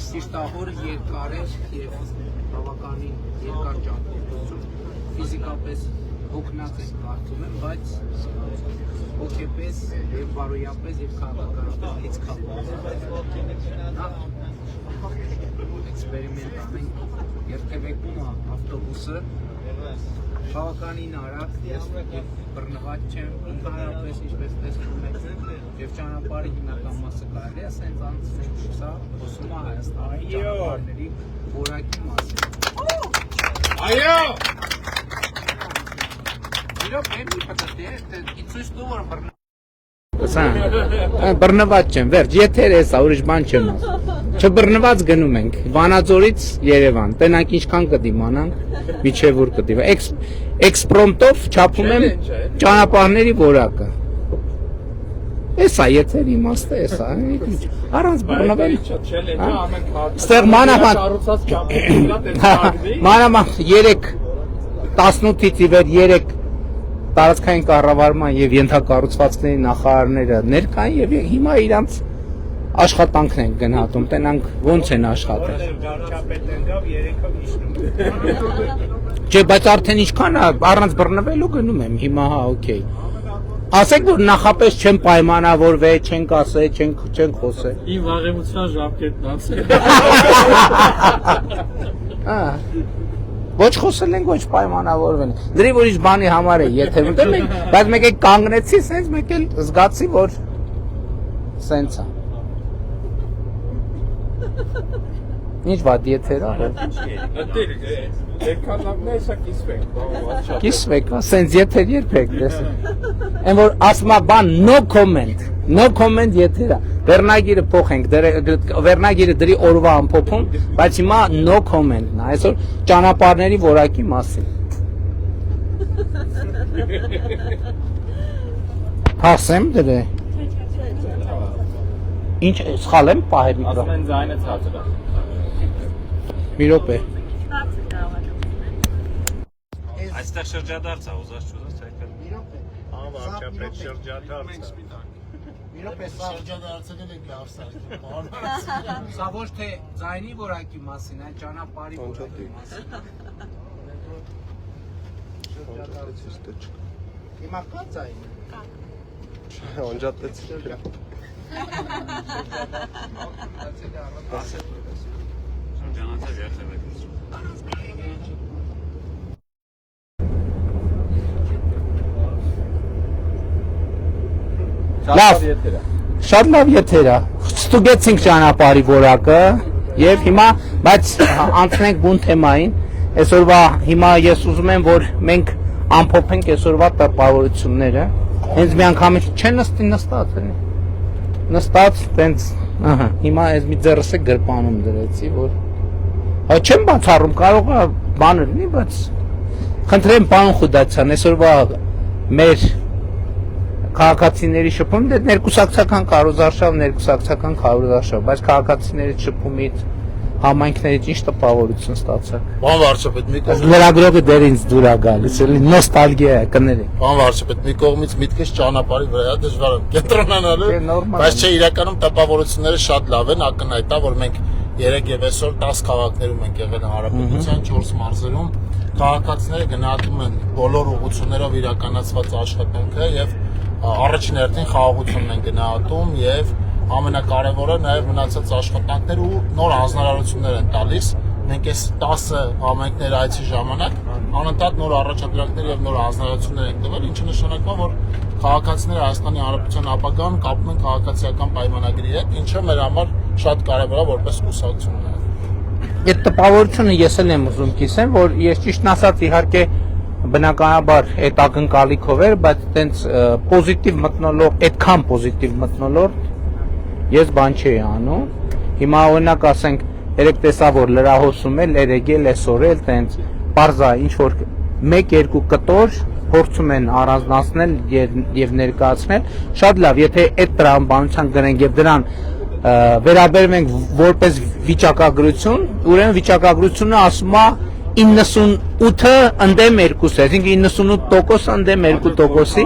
Սիրտահոր երկար է և բավականին երկար ճամփորդություն, ֆիզիկապես հոգնած ենք կարծում եմ, բայց հոգեպես և բարոյապես և քաղաքականապես լիցքավորված էքսպերիմենտ անենք, երթևեկում է ավտոբուսը, բավականին արագ և բռնված չեմ, ընդհանրապես ինչպես տեսնում եք և ճանապարհի հիմնական մասը կարելի է ասենց անցնել, սա խոսում է Հայաստանի ճանապարհների որակի մասին։ Այո! Իրոք մի պատտի է, ցույց տու որ բռնված չեմ, վերջ, եթեր է սա, ուրիշ բան չեմ ասում։ Չբռնված գնում ենք Վանաձորից Երևան, տենանք ինչքան կդիմանանք, միջև ուր կդիվա։ Էքսպրոմտով չափում եմ ճանապարհների որակը։ Էսա եթեր իմաստը էսա, առանց բռնվել։ Ստեղ մանավանդ 18-ից ի վեր 3 տարածքային կառավարման և ենթակառուցվածքների նախարարները ներկային և հիմա իրանց աշխատանքն են գնահատում, տենանք ոնց են աշխատել։ Չէ, բայց արդեն ինչքան առանց բռնվելու գնում եմ, հիմա հա, օքեյ։ Ասեք, որ նախապես չեն պայմանավորվել, չենք ասել, չենք խոսել։ Իմ վաղեմության ժամկետն անցել։ Ոչ խոսել ենք, ոչ պայմանավորվել։ Դրի որ ինչ բանի համար է եթերում, բայց մեկ է կանգնեցի, սենց մեկ էլ զգացի, որ սենց է։ Ինչ վատ եթեր է։ Կիսվեք, սենց եթեր երբեք տեսեք։ Են որ ասմա բան, no comment եթեր է։ Վերնագիրը փոխենք, վերնագիրը դրի օրվա ամփոփում, բայց հիմա no comment-ն է, այսօր ճանապարհների որակի մասին։ Հասեմ դրե։ Ինչ սխալ եմ պահել միկրոֆոն։ Ասում են ձայնը ցածր է։ Մի րոպե։ Այստեղ շրջադարձ է, ուզած չուզած ցայքել։ Մի րոպե։ Անվարչապետ շրջադարձ է։ Մի րոպե, շրջադարձել եք լավ սարքել։ Սա ոչ թե ձայնի որակի մասին, այլ ճանապարհի որակի մասին։ Հիմա կա ձայնը։ Անջատեց։ Շրջանացավ երթևեկություն։ Լավ, շատ լավ եթեր է, ստուգեցինք ճանապարհի որակը և հիմա, բայց անցնենք բուն թեմային, այսօրվա հիմա ես ուզում եմ, որ մենք ամփոփենք այսօրվա տպավորությունները, հենց մի անգամից չեն նստած, տենց, հիմա այս մի ձեռս է գրպանում դրեցի, որ, չեմ բացառում, կարող է բանը լինի, բայց խնդրեմ պարոն Խուդացյան, այսօրվա մեր քաղաքացիների շփում, դե ներկուսակցական քարոզարշավ, բայց քաղաքացիների շփումից համայնքներից ինչ տպավորություն ստացաք։ Պարոն վարչապետ, մի կողմից լրագրողը դեր ինձ դուր է գալիս, էլի նոստալգիա է, կներեք։ Պարոն վարչապետ, մի կողմից միտքս ճանապարհի վրա դժվար է կենտրոնանալու, բայց չէ իրականում տպավորությունները շատ լավ են, ակնհայտ է, որ մենք 3 եւ այսօր 10 քաղաքներում ենք եղել հանրապետության 4 մարզերում, քաղաքացիները գնահատում են բոլոր ուղղություններով իրականացված աշխատանքը եւ առաջին հերթին խաղաղությունն են գնահատում եւ ամենակարևորը նաեւ մնացած աշխատանքներ ու նոր հանձնարարություններ են տալիս։ Մենք այս 10 համայնքների այցի ժամանակ անընդհատ նոր առաջադրանքներ եւ նոր հանձնարարություններ են տվել, ինչը նշանակում է, որ քաղաքացիները Հայաստանի Հանրապետության ապագան կապում են քաղաքացիական պայմանագրի հետ, ինչը մեր համար շատ կարևոր է որպես կուսակցություն։ Այդ տպավորությունը ես էլ եմ ուզում կիսեմ, որ ես ճիշտն ասած իհարկե բնականաբար այդ ակնկալիքով էր, բայց տենց պոզիտիվ մթնոլորտ, այդքան պոզիտիվ մթնոլորտ ես բան չէի անում։ Հիմա օրինակ ասենք, երեք տեսա որ լրահոսում էլ, երեգել, այսօր էլ տենց պարզա ինչ որ 1-2 կտոր փորձում են առանձնացնել եւ ներկայացնել, շատ լավ, եթե այդ տրամաբանության գրենք եւ դրան վերաբերվենք որպես վիճակագրություն, ուրեմն վիճակագրությունը ասում է 98-ը ընդդեմ 2-ը, այսինքն 98% ընդդեմ 2%-ի։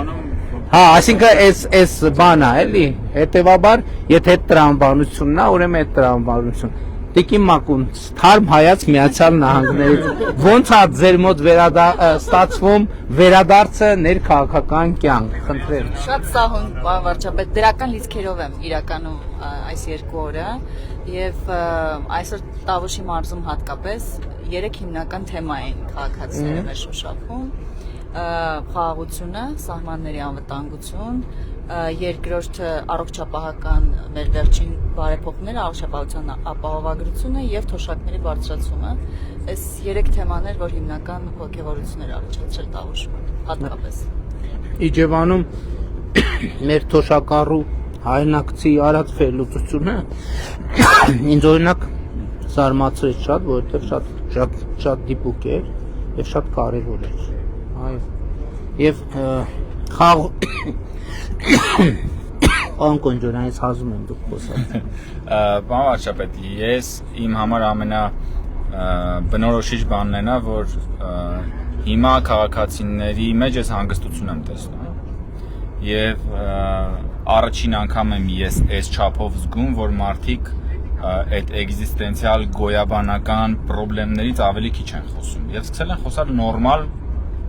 Հա, այսինքն այս բանա էլի, հետեւաբար, եթե տրամաբանությունն է, ուրեմն այդ տրամաբանություն։ Տիկին Մակուն, թարմ հայաց Միացյալ Նահանգներից, ո՞նց է ձեր մոտ ստացվում վերադարձը ներքաղաքական կյանք, խնդրեմ։ Շատ սահուն, պարոն վարչապետ, դրական լիցքերով եմ իրականում այս 2 օրը եւ այսօր Տավուշի մարզում հատկապես 3 հիմնական թեմա են քաղաքացիները մեր շոշափում. խաղաղությունը, սահմանների անվտանգություն, երկրորդը առողջապահական մեր վերջին բարեփոխումները, առողջապահության ապահովագրությունը եւ թոշակների բարձրացումը։ Այս 3 թեմաներ, որ հիմնական հոգեվորություններ առաջացրել Տավուշում, հատկապես։ Իջևանում մեր թոշակառու հայրենակցի արած վերլուծությունը ինձ օրինակ զարմացրեց շատ, որովհետեւ շատ դիպուկ էր եւ շատ կարեւոր էր։ Այո։ Եվ Անկոնջորանից հազում եմ դուք խոսած։ Պարոն վարչապետ, ես իմ համար ամենա բնորոշիչ բանն է նա, որ հիմա քաղաքացիների մեջ ես հանգստություն եմ տեսնում։ Եվ առաջին անգամ եմ ես այս չափով զգում, որ մարդիկ այդ էգզիստենցիալ գոյաբանական խնդիրներից ավելի քիչ են խոսում եւ սկսել են խոսալ նորմալ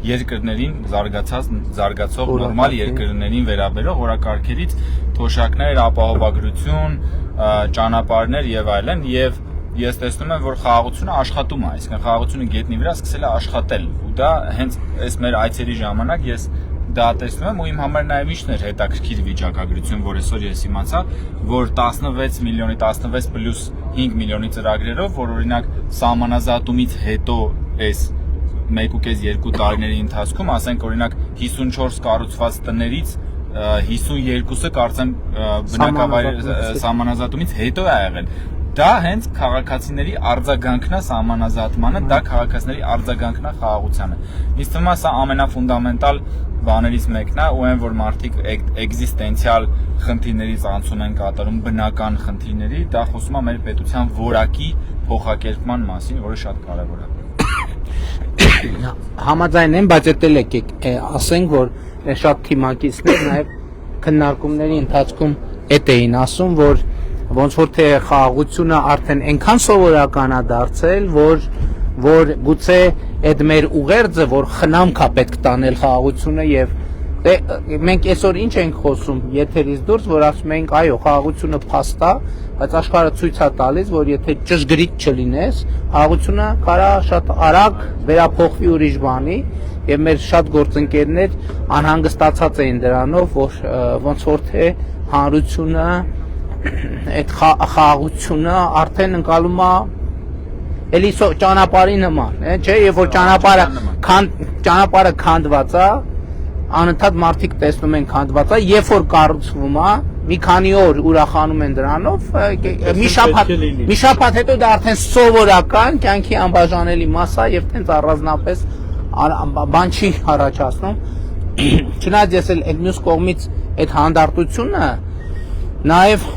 երկրներին զարգացող նորմալ երկրներին վերաբերող օրակարգերից թոշակներ, ապահովագրություն, ճանապարհներ եւ այլն եւ ես տեսնում եմ որ խաղաղությունը աշխատում է, այսինքն խաղաղությունը գետնի վրա սկսել է աշխատել ու դա հենց այս մեր այցերի ժամանակ ես դա տեսնում եմ ու իմ համար նաև միշտ էր հետաքրքիր վիճակագրություն, որ այսօր ես իմացա, որ 16 միլիոնի 16 պլյուս 5 միլիոնի ծրագրերով, որ օրինակ սահմանազատումից հետո այս 1.5-2 տարիների ընթացքում, ասենք օրինակ 54 կառուցված տներից 52-ը կարծեմ բնակավայր սահմանազատումից հետո է եղել։ Դա հենց քաղաքացիների արձագանքն է սահմանազատմանը, դա քաղաքացիների արձագանքն է խաղաղությանը։ Ինձ թվում է սա ամենաֆունդամենտալ բաներից մեկն է, ու այն որ մարդիկ էգզիստենցիալ խնդիրներից անցում են կատարում բնական խնդիրների, դա խոսում է մեր պետության որակի փոխակերպման մասին, որը շատ կարևոր է։ Համաձայն եմ, բայց էտել եկեք ասենք, որ շատ թիմակիցներ նաև քննարկումների ընթացքում էդ էին ասում, որ ոնց որ թե խաղաղությունը արդեն այնքան սովորական է դարձել, որ գուցե այդ մեր ուղերձը, որ խնամք է պետք տանել խաղաղությունը եւ մենք այսօր ինչ ենք խոսում եթերից դուրս, որ ասում ենք այո, խաղաղությունը փաստ է, բայց աշխարհը ցույց է տալիս, որ եթե ճշգրիտ չլինես, խաղաղությունը կարա շատ արագ վերափոխվի ուրիշ բանի եւ մեր շատ գործընկերներ անհանգստացած էին դրանով, որ ոնց որ թե հանրությունը այդ խաղաղությունը արդեն ընկալում է էլի ճանապարհի նման, չէ, եւ որ ճանապարհը քանդված է, անընդհատ մարդիկ տեսնում են քանդված է, երբ որ կառուցվում է, մի քանի օր ուրախանում են դրանով, մի շաբաթ հետո դա արդեն սովորական կյանքի անբաժանելի մաս է եւ տենց առանձնապես բան չի առաջացնում։ Չնայած ես էլ այդ մյուս կողմից այդ հանդարտությունը նաև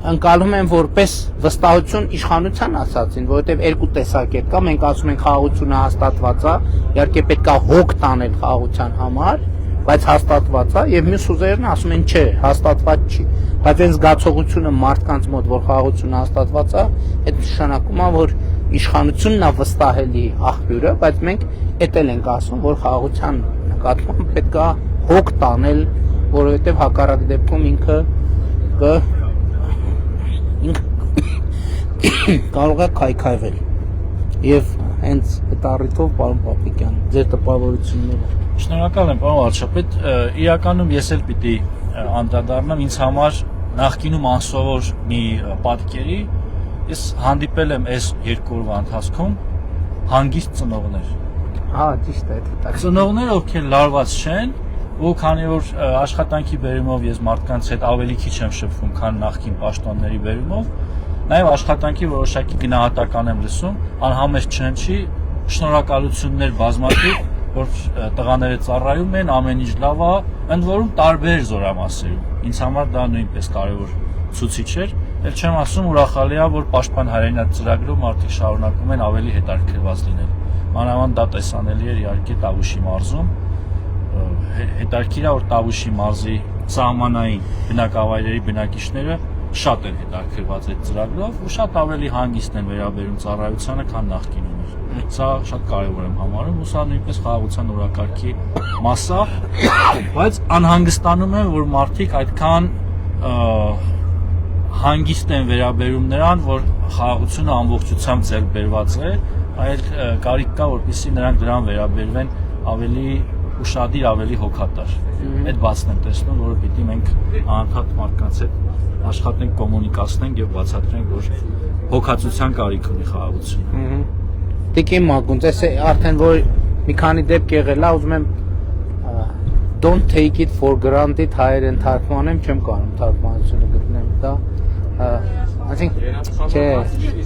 ընկալում են որպես վստահություն իշխանության ասածին, որովհետև երկու տեսակետ կա, մենք ասում ենք խաղաղությունը հաստատված է, իհարկե պետք է հոգ տանել խաղաղության համար, բայց հաստատված է, եւ մյուս ուժերն ասում են չէ, հաստատված չի, բայց այն զգացողությունը մարդկանց մոտ, որ խաղաղությունը հաստատված է, այդ նշանակում է, որ իշխանությունն է վստահելի աղբյուրը, բայց մենք էտել ենք ասում, որ խաղաղության նկատմամբ պետք է հոգ տանել, որովհետև հակառակ դեպքում ինքը կարող է քայքայվել եւ հենց այդ առիթով պարոն Պապիկյան ձեր տպավորությունները։ Շնորհակալ եմ պարոն վարչապետ, իրականում ես էլ պիտի անդրադառնամ ինձ համար նախկինում անսովոր մի պատկերի, ես հանդիպել եմ այս 2 օրվա ընթացքում հանգիստ ծնողներ։ Հա, ճիշտ է, դա։ Ծնողներ, ովքեր լարված չեն, ու քանի որ աշխատանքի բերումով ես մարդկանց հետ ավելի քիչ եմ շփվում, քան նախկին պաշտոնների բերումով, նաև աշխատանքի որոշակի գնահատական եմ լսում, անհամեստ չնչի, շնորհակալություններ բազմաթիվ, որ տղաները ծառայում են, ամեն ինչ լավ է, ընդ որում տարբեր զորամասերում։ Ինձ համար դա նույնպես կարևոր ցուցիչ էր, էլ չեմ ասում ուրախալի է, որ Պաշտպան հայրենիք ծրագրով մարդիկ շարունակում են ավելի հետաքրքրված լինել։ մանավանդ դա տեսանելի էր իհարկե Տավուշի մարզում։ Հետաքրքիր է, որ Տավուշի մարզի սահմանային բնակավայրերի բնակիչները շատ են հետաքրքրված այդ ծրագրով ու շատ ավելի հանգիստ են վերաբերում ծառայությանը, քան նախկինում էր։ Սա շատ կարևոր եմ համարում ու սա նույնպես խաղաղության օրակարգի մաս է, բայց անհանգստանում եմ, որ մարդիկ այդքան հանգիստ են վերաբերում նրան, որ խաղաղությունը ամբողջությամբ ձեռք բերված է, այլ կարիք կա, որպեսզի նրանք դրան վերաբերվեն ավելի ուշադիր, ավելի հոգատար։ Այդ բացն եմ տեսնում, որը պիտի մենք անընդհատ մարդկանց հետ աշխատենք, կոմունիկացնենք եւ բացատրենք, որ հոգացության կարիք ունի խաղաղությունը։ Տիկին Մակունց, այս արդեն որ մի քանի դեպք եղել է, ուզում եմ don't take it for granted հայերեն թարգմանեմ, չեմ կարող թարգմանությունը գտնեմ դա։ Այսինքն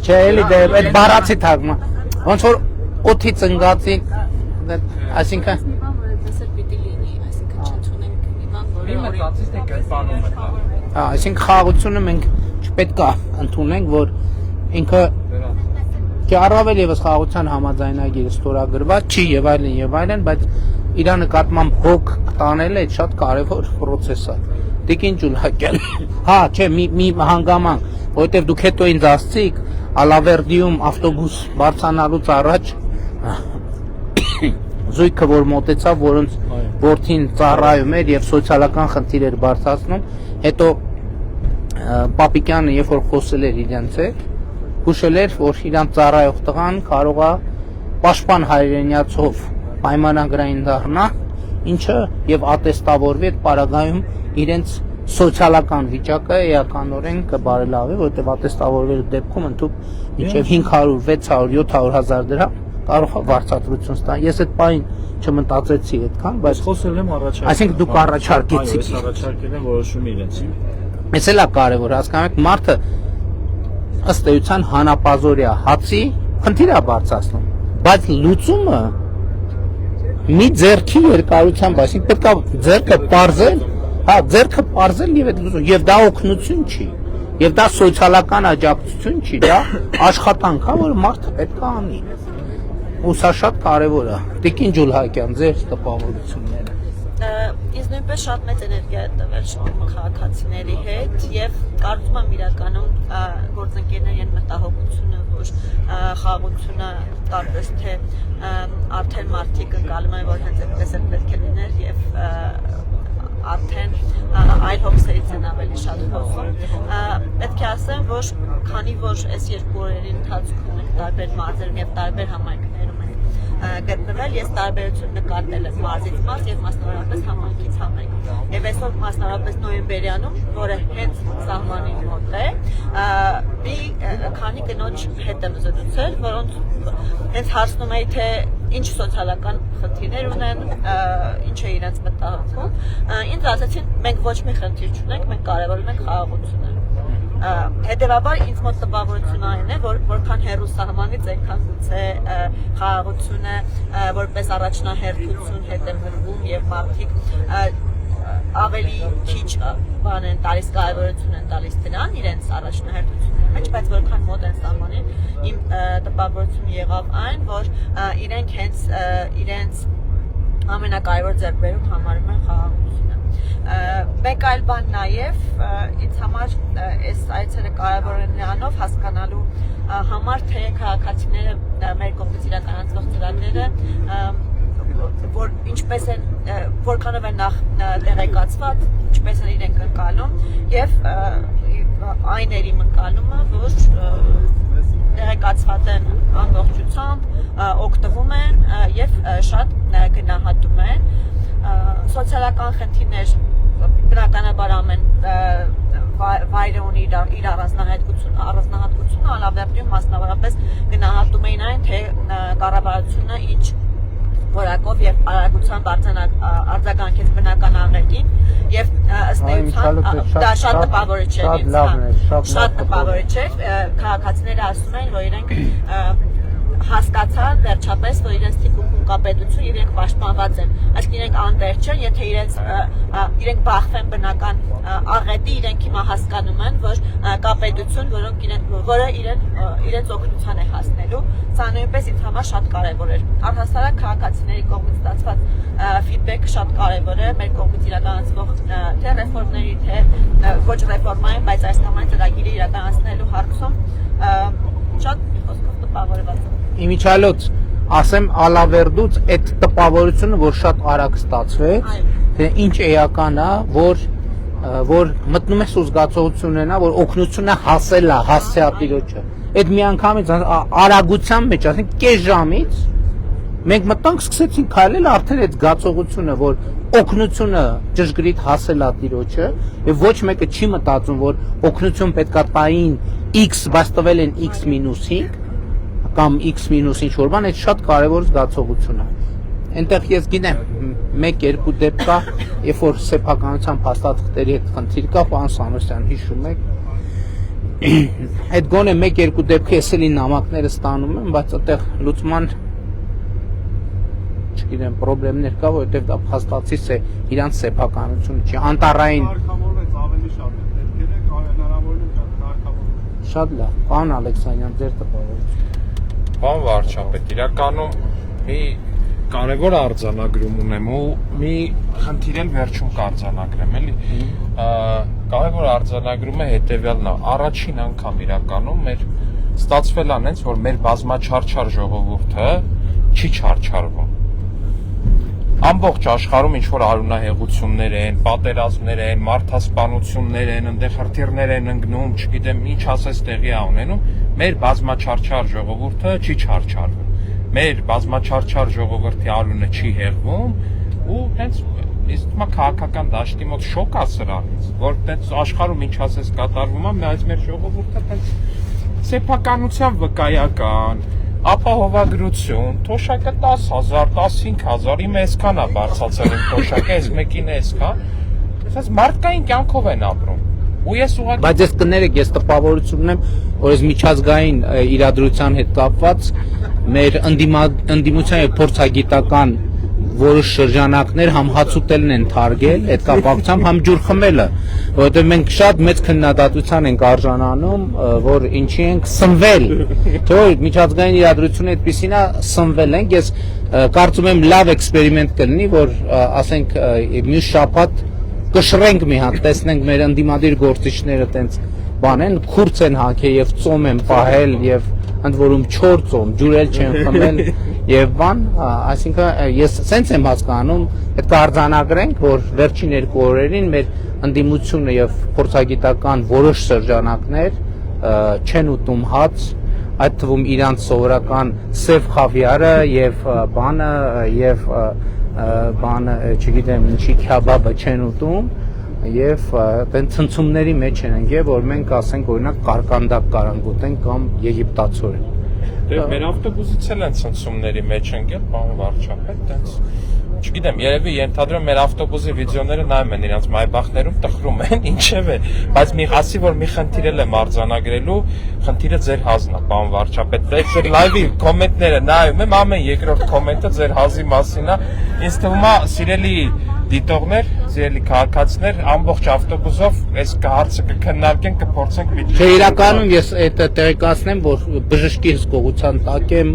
չէ, էլի դա այդ բառացի թարգման։ Ոնց որ օդի ծնգածի, այսինքն այսինքն խաղաղությունը մենք չպետք է ընդունենք, որ ինքը առավել եւս խաղաղության համաձայնագիրը ստորագրված չի եւ այլն, բայց իր նկատմամբ հոգ տանելը այդ շատ կարեւոր process է։ Տիկին Ջուլհակյան։ Հա, չէ, մի հանգամանք, որովհետեւ դուք հետո ինձ ասցիք Ալավերդիում ավտոբուս բարձրանալուց առաջ զույգը որ մոտեցավ, որոնց որդին ծառայում էր եւ սոցիալական խնդիր էր բարձրացնում, հետո Պապիկյանը երբ որ խոսել էր իրենց հետ, հուշել էր, որ իրանց ծառայող տղան կարող է պաշտպան հայրենիացով պայմանագրային դառնա, ինչը եւ ատեստավորվի այդ պարագայում իրենց սոցիալական վիճակը էականորեն կբարելավի, որովհետեւ ատեստավորվելու դեպքում ընդհանուր մինչեւ 500, 600, 700 հազար դրամ կարող է վարձատրություն ստանալ։ Ես այդ պայն չմտածեցի այդքան, բայց խոսել եմ առաջարկել։ Այսինքն դուք առաջարկեցիք։ Ես առաջարկել եմ որոշումը իրենցին։ Էս էլ է կարևոր, հասկանում եք, մարդը ըստ էության հանապազորյա հացի խնդիր է բարձրացնում, բայց լուծումը մի ձեռքի երկարությամբ, այսինքն պետք է ձեռքը պարզել, հա, ձեռքը պարզել եւ այդ լուծում, եւ դա օգնություն չի, եւ դա սոցիալական աջակցություն չի, դա աշխատանք է, որ մարդը պետք է անի։ Ու սա շատ կարևոր է։ Տիկին Ջուլհակյան, ձեր տպավորությունները։ Ես նույնպես շատ մեծ էներգիա եմ տվել շփումը քաղաքացիների հետ եւ կարծում եմ իրականում գործընկերների են մտահոգությունը, որ խաղաղությունը տարբեր թե արդեն մարդիկ ընկալում են, որ հենց այդպես էլ պետք է լիներ եւ արդեն այլ հոգսերից են ավելի շատ խոսում։ Պետք է ասեմ, որ քանի որ այս երկու օրերի ընթացքում ենք տարբեր մարզերում եւ տարբեր համայնքներում գտնվել, ես տարբերություն նկատել եմ մարզից մարզ եւ մասնավորապես համայնքից համայնք։ Եվ այսօր մասնավորապես նոյեմբերյանում, որը հենց սահմանին մոտ է, մի քանի կնոջ հետ եմ զրուցել, որոնց հենց հարցնում էի, թե ինչ սոցիալական խնդիրներ ունեն, ինչ է իրենց մտահոգում։ Ինձ ասացին, մենք ոչ մի խնդիր չունենք, մենք կարևորում ենք խաղաղությունը։ Հետևաբար ինձ մոտ տպավորությունը այն է, որ որքան հեռու սահմանից այնքան գուցե խաղաղությունը որպես առաջնահերթություն հետևվում եւ մարդիկ ավելի քիչ բան են տալիս, կարևորություն են տալիս դրան իրենց առաջնահերթությունների մեջ, բայց որքան մոտ են սահմանին, իմ տպավորությունը եղավ այն, որ իրենք հենց իրենց ամենակարևոր ձեռքբերում համարում են խաղաղությունը։ Մեկ այլ բան նաև ինձ համար այս այցերը կարևոր են նրանով հասկանալու համար, թե քաղաքացիները մեր կողմից իրականացվող ծրագրերը որ ինչպես են որքանով են նախ տեղեկացված, ինչպես են իրենք ընկալում եւ այն էր իմ ընկալումը, որ տեղեկացված են ամբողջությամբ, օգտվում են եւ շատ գնահատում են սոցիալական խնդիրներ բնականաբար ամեն վայրը ունի իր առանձնահատկությունը, Ալավերդիում մասնավորապես գնահատում էին այն, թե կառավարությունը ինչ որակով եւ արագությամբ արձագանքեց բնական աղետին եւ ըստ էության դա շատ տպավորիչ էր, շատ տպավորիչ էր, քաղաքացիները ասում են, որ իրենք հասկացան վերջապես, որ իրենց թիկունքում կա պետություն եւ իրենք պաշտպանված են, այսինքն իրենք անվերջ չեն, եթե իրենք բախվեն բնական աղետի, իրենք հիմա հասկանում են, որ կա պետություն, որը իրենց օգնության է հասնելու, սա նույնպես ինձ համար շատ կարևոր էր։ Առհասարակ քաղաքացիների կողմից ստացված ֆիդբեքը շատ կարևոր է, մեր կողմից իրականացվող թե ռեֆորմների, թե ոչ ռեֆորմային, բայց այս նման ծրագիրը իրականացնելու հարցում շատ խոսքով տպավորված եմ։ Իմիջիալոց ասեմ ալավերդուց այդ տպավորությունը, որ շատ արագ ստացվեց, թե ինչ էական է, որ մտնում ես ու զգացողություն ունենա, որ օգնությունը հասել է, հասցեա տիրոջը։ Այդ միանգամից արագության մեջ, ասենք կես ժամից մենք մտանք, սկսեցինք քայլել, արդեն այդ զգացողությունը, որ օգնությունը ճշգրիտ հասել է տիրոջը, եւ ոչ մեկը չի մտածում, որ օգնություն պետքա տային X, բայց տվել են X-5 կամ X- ինչ որ բան, այդ շատ կարևոր զգացողություն է։ Այնտեղ ես գիտեմ, 1-2 դեպք կա, երբ որ սեփականության փաստաթղթերի հետ խնդիր կա, պարոն Սանոսյան, հիշում եք, այդ գոնե 1-2 դեպքի ես էլի նամակները ստանում եմ, բայց այդտեղ լուծման չգիտեմ, խնդիրներ կա, որովհետև դա փաստացի է իրանց սեփականությունը չի, անտառային ավելի շատ է, դեպքերը հնարավորինս կարգավորվում։ Շատ լավ, պարոն Ալեքսանյան, ձեր տպավորությունը։ Պարոն վարչապետ, իրականում մի կարևոր արձանագրում ունեմ ու մի խնդիր էլ վերջում կարձանագրեմ, էլի։ Կարևոր արձանագրումը հետևյալն է, առաջին անգամ իրականում մեր ստացվել է այնց, որ մեր բազմաչարչար ժողովուրդը չի չարչարվում։ Ամբողջ աշխարհում ինչ որ արունահեղություններ են, պատերազմներ են, մարդասպանություններ են, այնտեղ հրթիռներ են ընկնում, չգիտեմ ինչ ասես տեղի է ունենում, մեր բազմաչարչար ժողովուրդը չի չարչարվում։ Մեր բազմաչարչար ժողովրդի արունը չի հեղվում ու հենց իսկ մա քաղաքական դաշտի մոտ շոկ է սրանից, որ տենց աշխարհում ինչ ասես կատարվում է, բայց մեր ժողովուրդը տենց սեփականության վկայական ապահովագրություն, թոշակը 10,000, 15,000, իմ այսքան է բարձացել իմ թոշակը, այս մեկին է այսքան, ասես մարդկային կյանքով են ապրում։ Ու ես ուղղակի Բայց ես կներեք, ես տպավորություն ունեմ, որ այս միջազգային իրադրության հետ կապված մեր ընդդիմության եւ փորձագիտական որոշ շրջանակներ համ հացուտելն են թարգել, այդ կապակցությամբ համ ջուր խմելը, որովհետև մենք շատ մեծ քննադատության ենք արժանանում, որ ինչի ենք սնվել, թե որ միջազգային իրադրությունը այդպեսին է, սնվել ենք, ես կարծում եմ լավ էքսպերիմենտ կլինի, որ ասենք մյուս շաբաթ կշռենք մի հատ, տեսնենք մեր ընդդիմադիր գործիչները տենց բան են, քուրց են հագել եւ ծոմ են պահել եւ ընդ որում 4 ծոմ, ջուրել չեն խմել եւ բան, այսինքն ես սենց եմ հասկանում, այդ կարձանագրենք, որ վերջին 2 օրերին մեր ընդդիմությունը եւ փորձագիտական որոշ շրջանակներ չեն ուտում հաց, այդ թվում իրանց սովորական սև խավիարը եւ բանը եւ բանը, չգիտեմ, ինչի քյաբաբը չեն ուտում եւ այդեն ցնցումների մեջ են ընկել, որ մենք ասենք օրինակ կարկանդակ կարանք ուտենք կամ եգիպտացորեն։ Դե մեր ավտոբուսից էլ են ցնցումների մեջ ընկել, պարոն վարչապետ, տենց չգիտեմ, երևի ենթադրում մեր ավտոբուսի վիդեոները նայում են իրանց մայբախներում տխրում են, ինչև է, բայց մի ասի որ մի խնդիր էլ եմ արձանագրելու, խնդիրը ձեր հազն է, պարոն վարչապետ, ձեր լայվի կոմենտները նայում եմ, ամեն երկրորդ կոմենտը ձեր հազի մասին է, ինձ թվում է սիրելի դիտողներ, սիրելի քաղաքացիներ, ամբողջ ավտոբուսով այս հարցը կքննարկենք, կփորձենք միջի։ Չէ, իրականում ես այդ տեղեկացնեմ, որ բժշկի հսկողության տակ եմ,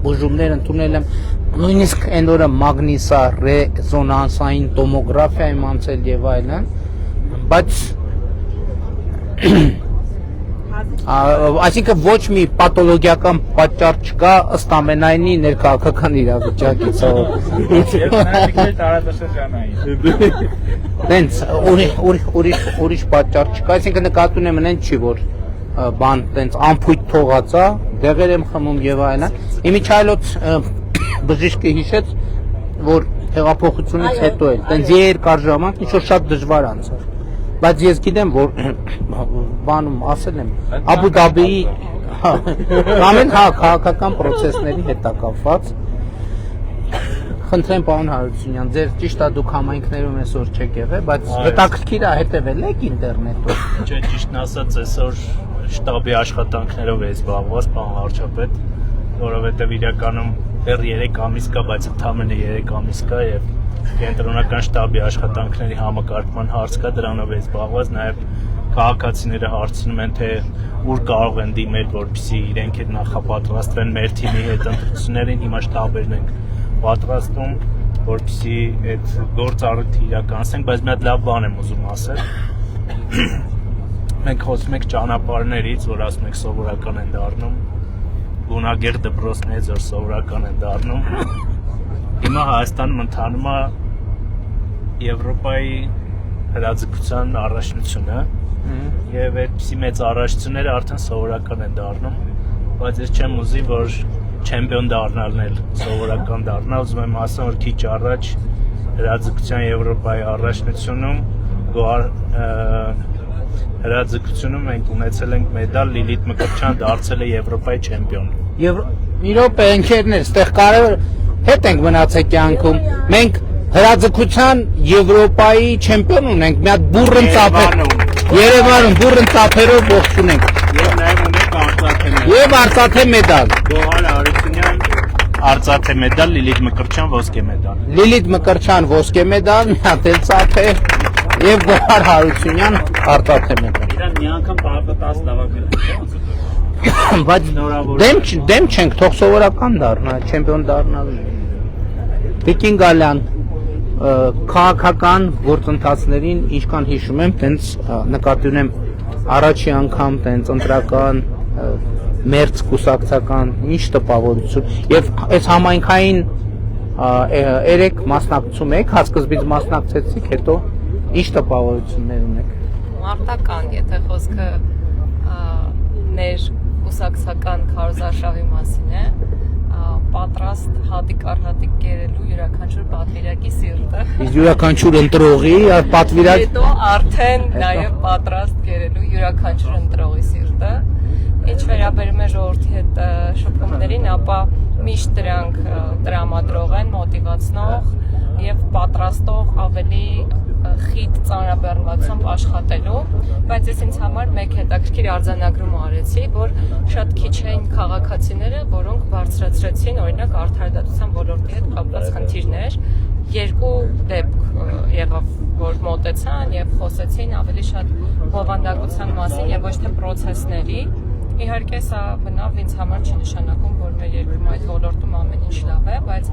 բուժումներ ընդունել եմ, նույնիսկ այն օրը մագնիսա ռեզոնանսային տոմոգրաֆիա եմ անցել եւ այլն, բայց այսինքն ոչ մի պաթոլոգիական պատճառ չկա ըստ ամենայնի ներքաղաքական իրավիճակից։ Տենց ուրիշ պատճառ չկա, այսինքն նկատի ունեմ այն չի, որ բան տենց անփույթ թողած է, դեղեր եմ խմում եւ այլն։ Իմիջիալոց բժիշկը հիշեց, որ հեղափոխությունից հետո էլ տենց երկար ժամանակ ինչ որ շատ դժվար անցավ։ Բայց ես գիտեմ, որ բանում ասել եմ, Աբու Դաբիի ամեն քաղաքական process-ների հետ է կապված։ Խնդրեմ պարոն Հարությունյան, ձեր ճիշտ է դուք համայնքներում այսօր չեք եղել, բայց հետաքրքիր է հետևել եք ինտերնետով։ Չէ, ճիշտն ասած, այսօր շտաբի աշխատանքներով է զբաղված, պարոն վարչապետ, որովհետև իրականում դեռ 3 ամիս կա, բայց ընդամենը 3 ամիս կա եւ կենտրոնական շտաբի աշխատանքների համակարգման հարց կա, դրանով է զբաղված, նաև քաղաքացիները հարցնում են, թե ուր կարող են դիմել, որպեսզի իրենք հետ նախապատրաստվեն մեր թիմի հետ ընտրություններին, հիմա շտաբերն ենք պատրաստում, որպեսզի այդ գործառույթը իրականացնենք, բայց մի հատ լավ բան եմ ուզում ասել։ Մենք խոսում ենք ճանապարհներից, որ ասում ենք սովորական են դառնում, գունագեղ դպրոցներից, որ սովորական են դառնում։ Հիմա Հայաստանում ընթանում է Եվրոպայի հրաձգության առաջնությունը եւ այդպիսի մեծ առաջությունները արդեն սովորական են դառնում, բայց ես չեմ ուզի, որ չեմպիոն դառնալն էլ սովորական դառնա, ուզում եմ ասեմ, որ քիչ առաջ հրաձգության Եվրոպայի առաջնությունում հրաձգությունում մենք ունեցել ենք մեդալ, Լիլիթ Մկրտչյան դարձել է Եվրոպայի չեմպիոն։ Մի րոպե ընկերներ, այստեղ կարևոր հետ ենք մնացել կյանքում։ Մենք հրաձգության Եվրոպայի չեմպիոն ունենք, մի հատ բուրըն ծափեր։ Երևանում բուրըն ծափերով ողջուն ենք։ Եվ նաև ունենք արծաթե մեդալ։ Եվ արծաթե մեդալ։ Գոհար Արությունյան արծաթե մեդալ, Լիլիթ Մկրտչյան ոսկե մեդալ։ Լիլիթ Մկրտչյան ոսկե մեդալ, մի հատ էլ ծափե եւ Գոհար Հարությունյան արծաթե մեդալ։ Իրան մի անգամ պարտը 10 լավակել։ Բայց դեմ չենք, թող սովորական դառնա, չեմպիոն դառնալու։ Տիկին Գալյան, քաղաքական գործընթացներին ինչքան հիշում եմ, տենց նկատի ունեմ առաջի անգամ տենց ընտրական մերձ կուսակցական ինչ տպավորություն եւ այս համայնքային երեք մասնակցում եք, հասկզբից մասնակցեցիք, հետո ինչ տպավորություններ ունեք։ Մարտական, եթե խոսքը ներ կուսակցական քարոզարշավի մասին է, պատրաստ հատիկ առ հատիկ կերելու յուրաքանչյուր պատվիրակի սիրտը։ Իսկ յուրաքանչյուր ընտրողի պատվիրակ հետո արդեն նաև պատրաստ կերելու յուրաքանչյուր ընտրողի սիրտը։ Ինչ վերաբերում է ժողովրդի հետ շփումներին, ապա միշտ դրանք տրամադրող են, մոտիվացնող եւ պատրաստող ավելի խիտ ծանրաբեռնվածությամբ աշխատելու, բայց ես ինձ համար մեկ հետաքրքիր արձանագրում արեցի, որ շատ քիչ էին քաղաքացիները, որոնք բարձրացրեցին օրինակ արդարադատության ոլորտի հետ կապված խնդիրներ, երկու դեպք եղավ, որ մոտեցան եւ խոսեցին ավելի շատ բովանդակության մասին եւ ոչ թե պրոցեսների։ Իհարկե սա բնավ ինձ համար չի նշանակում, որ մեր երկրում այդ ոլորտում ամեն ինչ լավ է, բայց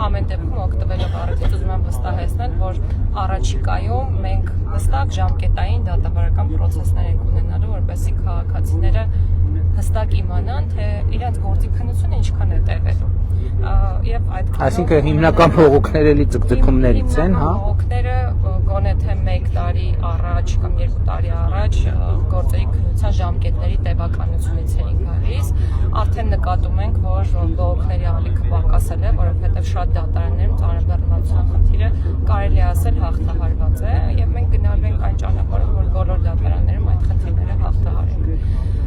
ամեն դեպքում օգտվելով առիթից ուզում եմ վստահեցնել, որ առաջիկայում մենք հստակ ժամկետային դատավարական պրոցեսներ ենք ունենալու, որպեսզի քաղաքացիները հստակ իմանան, թե իրենց գործի քննությունը ինչքան է տևելու։ Եվ այդքան Այսինքն հիմնական փողոքները էլի ձգձգումներից են, հա։ Փողոքները գոնե թե 1 տարի առաջ կամ 2 տարի առաջ գործերի քննության ժամկետների տևականությունից էին գալիս, արդեն նկատում ենք, որ բողոքների ալիքը պակասել է, որովհետև շատ դատարաններում ծանրաբեռնվածության խնդիրը կարելի ասել հաղթահարված է, եւ մենք գնալու ենք այն ճանապարհով, որ բոլոր դատարաններում այդ խնդիրները հաղթահարենք։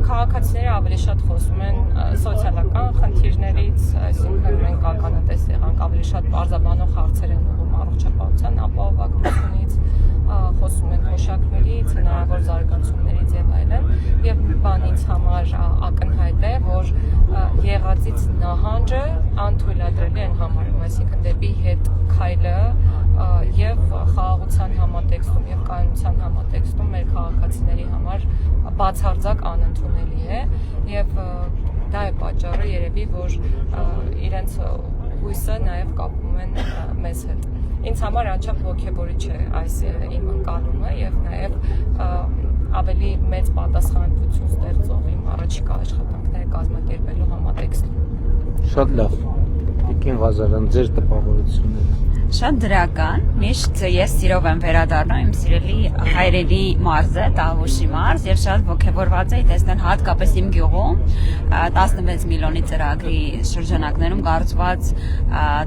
Քաղաքացիները ավելի շատ խոսում են սոցիալական խնդիրներից, այսինքն մենք ականատես եղանք ավելի շատ բարձրաբանող հարցեր են ուղղում առողջապահության ապահովագրությունից, խոսում են թոշակներից, հնարավոր զարգացումներից եւ այլն, եւ բանից համար ակնհայտ է, որ եղածից նահանջը անթույլատրելի են համարում, այսինքն դեպի հետ քայլը եւ խաղաղության համատեքստում եւ կայունության համատեքստում մեր քաղաքացիների համար բացարձակ անընդունելի է եւ դա է պատճառը երևի, որ իրենց հույսը նաեւ կապում են մեզ հետ։ Ինձ համար անչափ ոգևորիչ է այս իմ ընկալումը եւ նաեւ ավելի մեծ պատասխանատվություն ստեղծող իմ առաջիկա աշխատանքները կազմակերպելու համատեքստում։ Շատ լավ։ Տիկին Ղազարյան, ձեր տպավորությունները։ Շատ դրական, միշտ ես սիրով եմ վերադառնում իմ սիրելի հայրերի մարզը, Տավուշի մարզ, եւ շատ ոգևորված էի տեսնել հատկապես իմ գյուղում 16 միլիոնի ծրագրի շրջանակներում կառուցված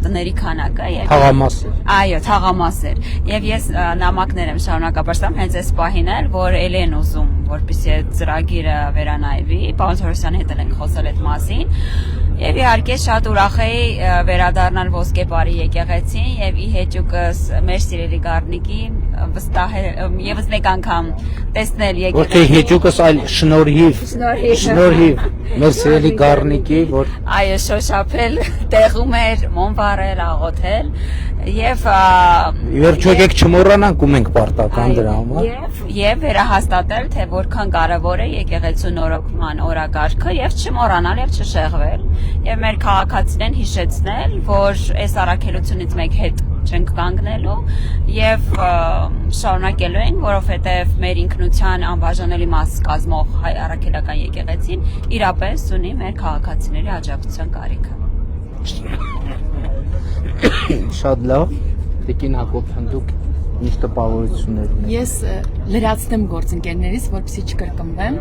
տների քանակը եւ թաղամասեր։ Այո, թաղամասեր։ Եվ ես նամակներ եմ շարունակաբար ստանում հենց այս պահին էլ, որ ելի են ուզում, որպեսզի այդ ծրագիրը վերանայվի, պարոն Թորոսյանի հետ ենք խոսել այդ մասին։ Եվ իհարկե շատ ուրախ էի վերադառնալ Ոսկե բարի եկեղեցին եւ ի հեճուկս մեր սիրելի Գառնիկի վստահ եւս մեկ անգամ տեսնել եկեղեցին։ Ոչ թե հեճուկս, այլ շնորհիվ մեր սիրելի Գառնիկի, որ այո, շոշափել, տեղում էր, մոմ վառել, աղոթել Եվ Վերջո եկեք չմոռանանք ու մենք պարտական դրա համար։ Եվ վերահաստատել, թե որքան կարևոր է եկեղեցու նորոգման օրակարգը եւ չմոռանալ եւ չշեղվել։ Եվ մեր քաղաքացիներն հիշեցնել, որ այս առաքելությունից մեկ հետ չենք կանգնելու եւ շարունակելու ենք, որովհետեւ մեր ինքնության անբաժանելի մաս կազմող հայ առաքելական եկեղեցին իրապես ունի մեր քաղաքացիների աջակցության կարիքը։ Շատ լավ։ Տիկին Հակոբյան, դուք ինչ տպավորություններ ունեք։ Ես լրացնեմ գործընկերներից, որպեսզի չկրկնվեմ,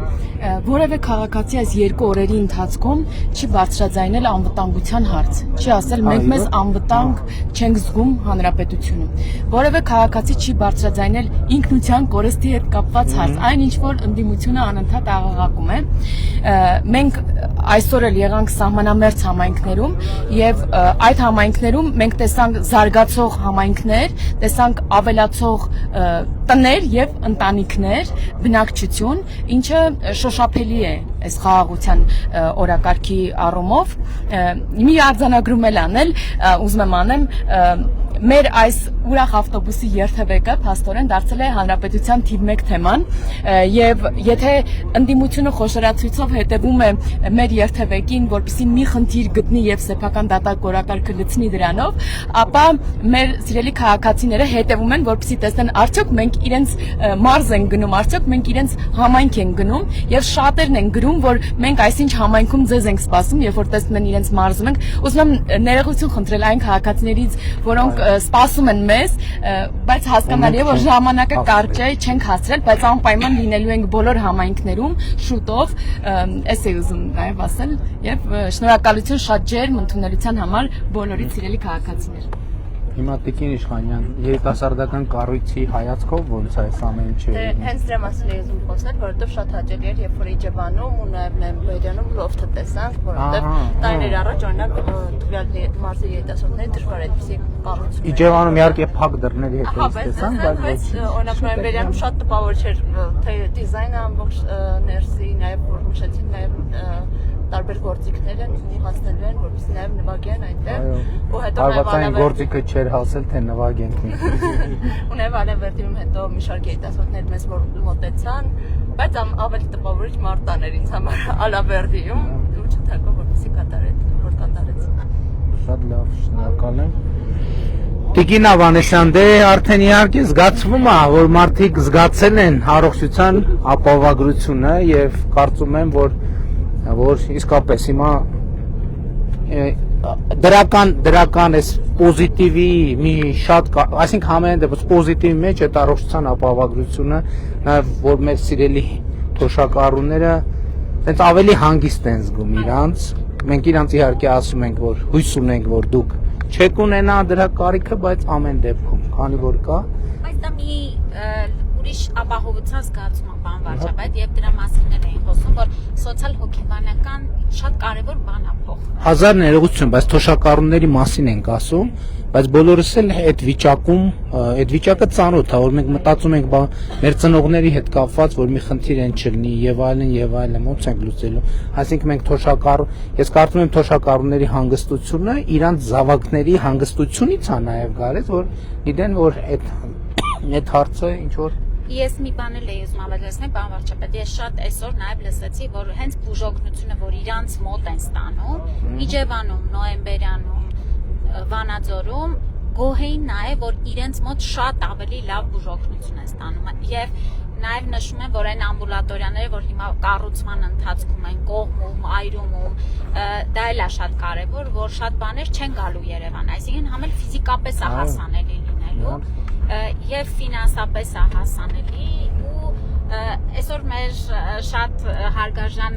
որևէ քաղաքացի այս 2 օրերի ընթացքում չի բարձրաձայնել անվտանգության հարց, չի ասել մենք մեզ անվտանգ չենք զգում հանրապետությունում։ Որևէ քաղաքացի չի բարձրաձայնել ինքնության կորստի հետ կապված հարց, այն ինչ որ ընդդիմությունը անընդհատ աղաղակում է։ Մենք այսօր էլ եղանք սահմանամերձ համայնքներում եւ այդ համայնքներում մենք տեսանք զարգացող համայնքներ, տեսանք ավելացող տներ եւ ընտանիքներ, բնակչություն, ինչը շոշափելի է այս խաղաղության օրակարգի առումով։ Մի արձանագրում էլ անել, ուզում եմ անեմ, մեր այս ուրախ ավտոբուսի երթևեկը փաստորեն դարձել է հանրապետության թիվ 1 թեման եւ եթե ընդդիմությունը խոշորացույցով հետևում է մեր երթևեկին, որպեսզի մի խնդիր գտնի եւ սեփական դատակ օրակարգը լցնի դրանով, ապա մեր սիրելի քաղաքացիները հետևում են, որպեսզի տեսնեն արդյոք մենք իրենց մարզ ենք գնում, արդյոք մենք իրենց համայնք ենք գնում եւ շատերն են գրում, որ մենք այսինչ համայնքում ձեզ ենք սպասում, երբ որ տեսնում են իրենց մարզում ենք։ Ուզում եմ ներողություն խնդրել այն քաղաքացիներից, որոնք սպասում են մեզ, բայց հասկանալի է, որ ժամանակը կարճ է, չենք հասցրել, բայց անպայման լինելու ենք բոլոր համայնքներում շուտով, էս է ուզում նաև ասել, եւ շնորհակալություն շատ ջերմ ընդունելության համար բոլորիդ սիրելի քաղաքացիներ։ Հիմա Տիկին Իշխանյան, երիտասարդական կառույցի հայացքով ոնց է այս ամեն ինչը։ Հենց դրա մասին էի ուզում խոսել, որովհետև շատ հաճելի էր, երբ որ Իջևանում ու նաև Նեմբերյանում լոֆթը տեսանք, որովհետև տարիներ առաջ օրինակ տվյալ մարզի երիտասարդների դժվար այդպիսի կառույցներ։ Իջևանում իհարկե փակ դռների հետ տեսանք, բայց օրինակ Նեմբերյանում շատ տպավոր չէր, թե դիզայնը ամբողջ ներսի, նաև որ նշեցին նաև տարբեր գործիքներ են հասնելու են, որպես նաև նվագեն այնտեղ, ու հետո նաև գործիքը չէր հասել, թե նվագենք։ Ու նաև Ալավերդիում հետո մի շարք երիտասարդներ մեզ մոտեցան, բայց ավելի տպավորիչ մարտան էր ինձ համար Ալավերդիում, ու չթակով որպեսի կատարեցին։ Շատ լավ, շնորհակալ եմ։ Տիկին Ավանեսյան, դե արդեն իհարկե զգացվում է, որ մարդիկ զգացել են առողջության ապահովագրությունը եւ կարծում եմ, որ իսկապես հիմա դրական էս պոզիտիվի մի շատ, այսինքն համենայն դեպս պոզիտիվի մեջ այդ առողջության ապահովագրությունը, նաև որ մեր սիրելի թոշակառուները այնց ավելի հանգիստ են զգում իրանց, մենք իրանց իհարկե ասում ենք, որ հույս ունենք, որ դուք չեք ունենա դրա կարիքը, բայց ամեն դեպքում, քանի որ կա, բայց դա մի ուրիշ ապահովության զգացում է, պարոն վարչապետ, եւ դրա մասին էլ էին խոսում, որ սոցիալ հոգեբանական շատ կարևոր բան է փոխվում։ Հազար ներողություն, բայց թոշակառուների մասին ենք ասում, բայց բոլորս էլ այդ վիճակում, այդ վիճակը ծանոթ է, որ մենք մտածում ենք մեր ծնողների հետ կապված, որ մի խնդիր են չլինի եւ այլն, ոնց ենք լուծելու։ Այսինքն մենք ես կարծում եմ թոշակառուների հանգստությունը իրանց զավակների հանգստությունից է նաեւ գալիս, որ գիտեն, որ այդ հարցը ինչ որ Ես մի բան էլ էի ուզում ավելացնել, պարոն վարչապետ, ես շատ այսօր նաև լսեցի, որ հենց բուժօգնությունը, որ իրանց մոտ են ստանում, Իջևանում, Նոեմբերյանում, Վանաձորում, գոհ էին նաև, որ իրենց մոտ շատ ավելի լավ բուժօգնություն են ստանում եւ նաև նշում են, որ այն ամբուլատորիաները, որ հիմա կառուցման ընթացքում են Կողմում, Այրումում, դա էլ է շատ կարևոր, որ շատ բաներ չեն գալու Երևան, այսինքն համ էլ ֆիզիկապես է հասանելի լինելու եւ ֆինանսապես է հասանելի ու այսօր մեր շատ հարգարժան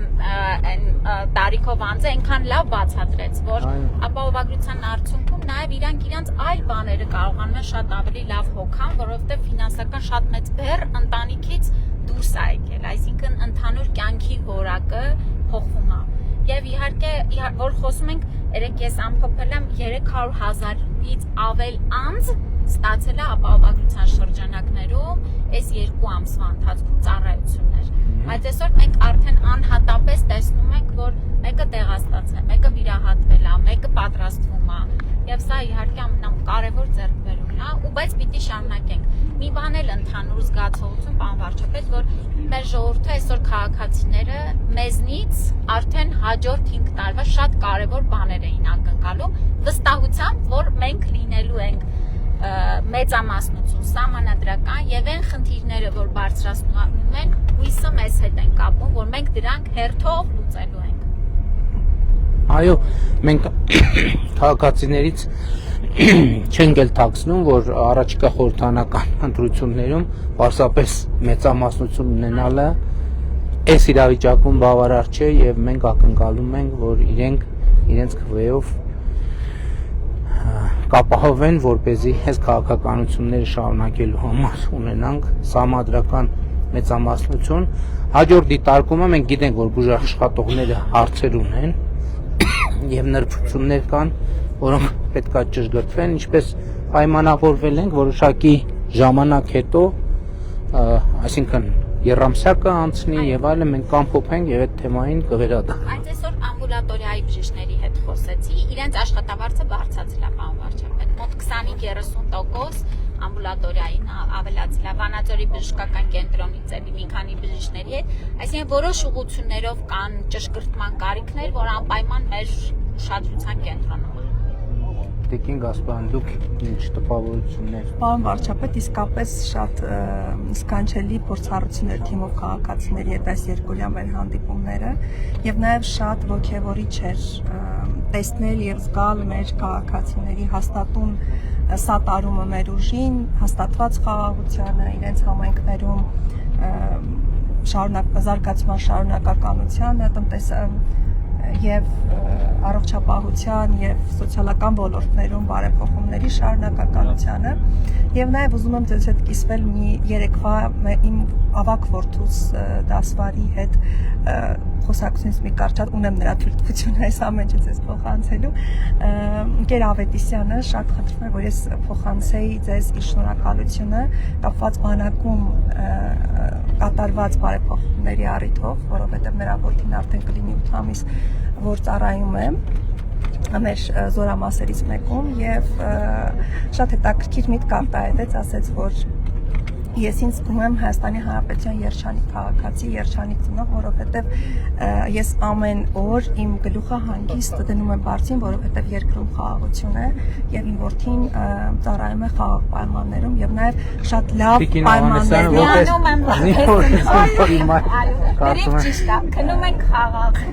տարիքով անձը այնքան լավ բացատրեց, որ ապահովագրության արդյունքում նաև իրանք այլ բաները կարողանում են շատ ավելի լավ հոգան, որովհետև ֆինանսական շատ մեծ բեռ ընտանիքից դուրս է եկել, այսինքն ընդհանուր կյանքի որակը փոխվում է։ Եվ իհարկե, որ խոսում ենք, երեք ես ամփոփել եմ 300,000-ից ավել անձ ստացել է ապահովագրության շրջանակներում այս 2 ամսվա ընթացքում ծառայություններ։ Բայց այսօր մենք արդեն անհատապես տեսնում ենք, որ մեկը տեղաստացել է, մեկը վիրահատվել է, մեկը պատրաստվում է։ եւ սա իհարկե ամենակարևոր ձեռքբերումն է, ու բայց պիտի շարունակենք։ Մի բան էլ ընդհանուր զգացողություն, պարոն վարչապետ, որ մեր ժողովուրդը այսօր քաղաքացիները մեզնից արդեն հաջորդ 5 տարվա շատ կարևոր բաներ էին ակնկալում, վստահությամբ, որ մենք լինելու ենք մեծամասնություն, սահմանադրական եւ այն խնդիրները, որ բարձրացնում են, հույսը մեզ հետ են կապում, որ մենք դրանք հերթով լուծելու ենք։ Այո, մենք քաղաքացիներից չենք էլ թաքցնում, որ առաջիկա խորհրդանական ընտրություններում պարզապես մեծամասնություն ունենալը այս իրավիճակում բավարար չէ եւ մենք ակնկալում ենք, որ իրենց քվեով կապահովեն, որպեսզի այս քաղաքականությունները շարունակելու համար ունենանք սահմանադրական մեծամասնություն։ Հաջորդ դիտարկումը մենք գիտենք, որ բուժաշխատողները հարցեր ունեն եւ նրբություններ կան, որոնք պետքա ճշգրտվեն, ինչպես պայմանավորվել ենք որոշակի ժամանակ հետո, այսինքն երամսյակը անցնի եւ այլն, մենք կամփոփենք եւ այդ թեմային կվերադառնանք։ Այս այսօր ամբուլատորիայի բժիշկների հետ խոսեցի, իրենց աշխատավարձը բարձրացել է, պարոն վարչապետ, մոտ 25-30% ամբուլատորիային ավելացել է, Վանաձորի բժշկական կենտրոնից էլի մի քանի բժիշկների հետ, այսինքն որոշ ուղղություններով կան ճշգրտման կարիքներ, որ անպայման մեր ուշադրության կենտրոնում են։ Տիկին Գասպարյան, դուք ինչ տպավորություններ։ Պարոն վարչապետ, իսկապես շատ սքանչելի փորձառություններ թիմով քաղաքացիների հետ այս երկօրյա հանդիպումները եւ նաեւ շատ ոգևորիչ էր տեսնել եւ զգալ մեր քաղաքացիների հաստատուն սատարումը մեր ուժին, հաստատված խաղաղությանը, իրենց համայնքներում զարգացման շարունակականությանը, եւ առողջապահության եւ սոցիալական ոլորտներում բարեփոխումների շարունակականությանը եւ նաեւ ուզում եմ ձեզ հետ կիսվել մի երեկվա իմ ավակ որդուս դասվարի հետ խոսակցությունից մի կարճ ունեմ նրա թույլտվությունը այս ամենը ձեզ փոխանցելու Գեր Ավետիսյանը շատ խնդրում է որ ես փոխանցեի ձեզ իր շնորհակալությունը կապված բանակում կատարված բարեփոխումների առիթով որովհետեւ նրա որդին արդեն կլինի 8 ամիս որ ծառայում է մեր զորամասերից մեկում եւ շատ հետաքրքիր միտք արտահայտեց, ասեց, որ ես ինձ զգում եմ Հայաստանի Հանրապետության երջանիկ քաղաքացի, երջանիկ ծնող, որովհետեւ ես ամեն օր իմ գլուխը հանգիստ դնում եմ բարձին, որովհետեւ երկրում խաղաղություն է եւ իմ որդին ծառայում է խաղաղ պայմաններում եւ նաեւ շատ լավ պայմաններում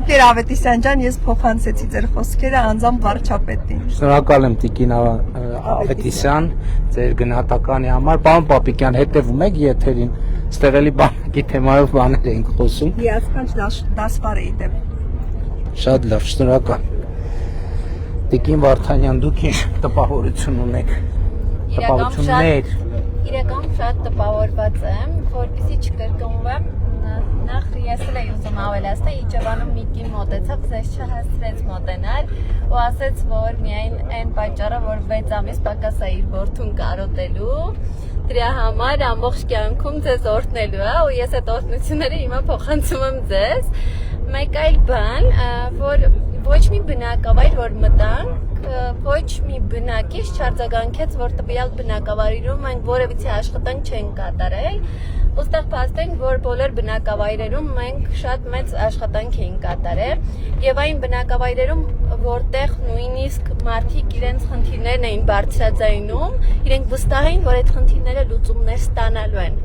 Գեր Ավետիսյան ջան, ես փոխանցեցի ձեր խոսքերը անձամբ վարչապետին։ Շնորհակալ եմ Տիկին Ավետիսյան ձեր գնահատականի համար։ Պարոն Պապիկյան, հետևում եք եթերին, ստեղ էլի բանակի թեմայով բաներ էինք խոսում։ Հիասքանչ դասվար էի դեպ։ Շատ լավ, շնորհակալ։ Տիկին Վարդանյան, դուք ինչ տպավորություն ունեք։ Տպավորություններ։ Իրական շատ տպավորված եմ, որպեսզի չկրկնվեմ, նախ ես էլ ուզում ավելացնել, Իջևանում Միկին մոտեցավ, ձեզ չհասցրեց մոտենալ ու ասեց, որ միայն այն պատճառը, որ 6 ամիս պակաս է իր որդուն կարոտելու, դրա համար ամբողջ կյանքում ձեզ օրհնելու է ու ես այդ օրհնությունները հիմա փոխանցում եմ ձեզ։ Մեկ այլ բան, որ ոչ մի բնակավայր որ մտանք, ոչ մի բնակիչ չարձագանքեց, որ տվյալ բնակավայրում մենք որևիցե աշխատանք չենք կատարել, ուստեղ փաստենք, որ բոլոր բնակավայրերում մենք շատ մեծ աշխատանք ենք կատարել եւ այն բնակավայրերում, որտեղ նույնիսկ մարդիկ իրենց խնդիրներն էին բարձրաձայնում, իրենք վստահ էին, որ այդ խնդիրները լուծումներ ստանալու են։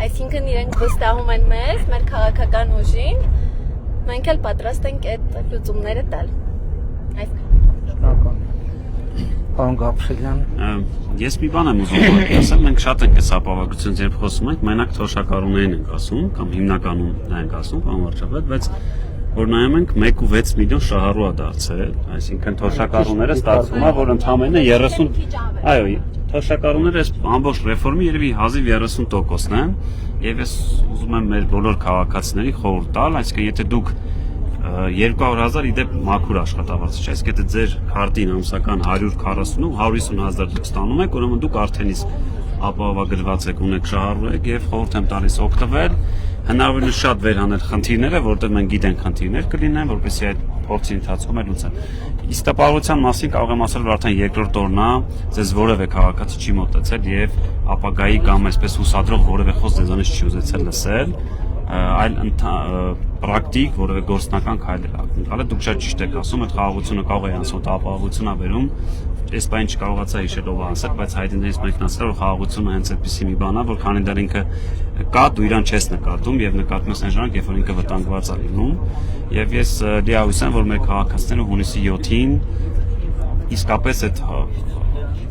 Այսինքն իրենք վստահում են մեզ, մեր քաղաքական ուժին, մենք էլ պատրաստ ենք այդ լուծումները տալ։ Շնորհակալ։ Պարոն Գաբրելյան, ես մի բան եմ ուզում ասել, մենք շատ ենք այս ապահովագրությունից երբ խոսում ենք, մենակ թոշակառուներին ենք ասում կամ հիմնականում նա ենք ասում, պարոն վարչապետ, բայց որ նայում ենք 1.6 միլիոն շահառու է դարձել, այսինքն թոշակառուները ստացվում է, որ ընդամենը 30, այո, թոշակառուները այս ամբողջ ռեֆորմի երևի հազիվ 30%-ն են, եւ ես ուզում եմ մեր բոլոր քաղաքացիների խորհուրդ տալ, այսինքն եթե դուք 200,000 իդեպ մաքուր աշխատավարձ չէ, այսինքն եթե ձեր քարտին ամսական 140 ու 150,000 դուք ստանում եք, ուրեմն դուք արդեն իսկ ապահովագրված եք, ունեք շահառու եք եւ խորհուրդ եմ տալիս օգտվել հնարավորինս շատ վերհանել խնդիրները, որտեղ մենք գիտենք խնդիրներ կլինեն, որպեսզի այդ փորձի ընթացքում էլ լուծեն։ Իսկ տպավորության մասին կարող եմ ասել, որ արդեն երկրորդ օրն է, ձեզ որևէ քաղաքացի չի մոտեցել եւ ապագայի կամ այսպես հուսադրող որևէ խոսք ձեզանից չի ուզեցել լսել, այլ պրակտիկ որևէ գործնական քայլեր ակնկալել։ Դուք շատ ճիշտ եք ասում, այդ խաղաղությունը կարող է անցնել ապահովություն ա վերում։ Այս բանը չկարողացա հիշել ով ասել, բայց հայտնիներից մեկն ասել, որ խաղաղությունը հենց այդպիսի մի բան է, որ քանի դեռ ինքը կա, դու իրան չես նկատում եւ նկատում ես այն ժամանակ, երբ որ ինքը վտանգված է լինում։ Եվ ես լիահույս եմ, որ մեր քաղաքացիները հունիսի 7-ին իսկապես այդ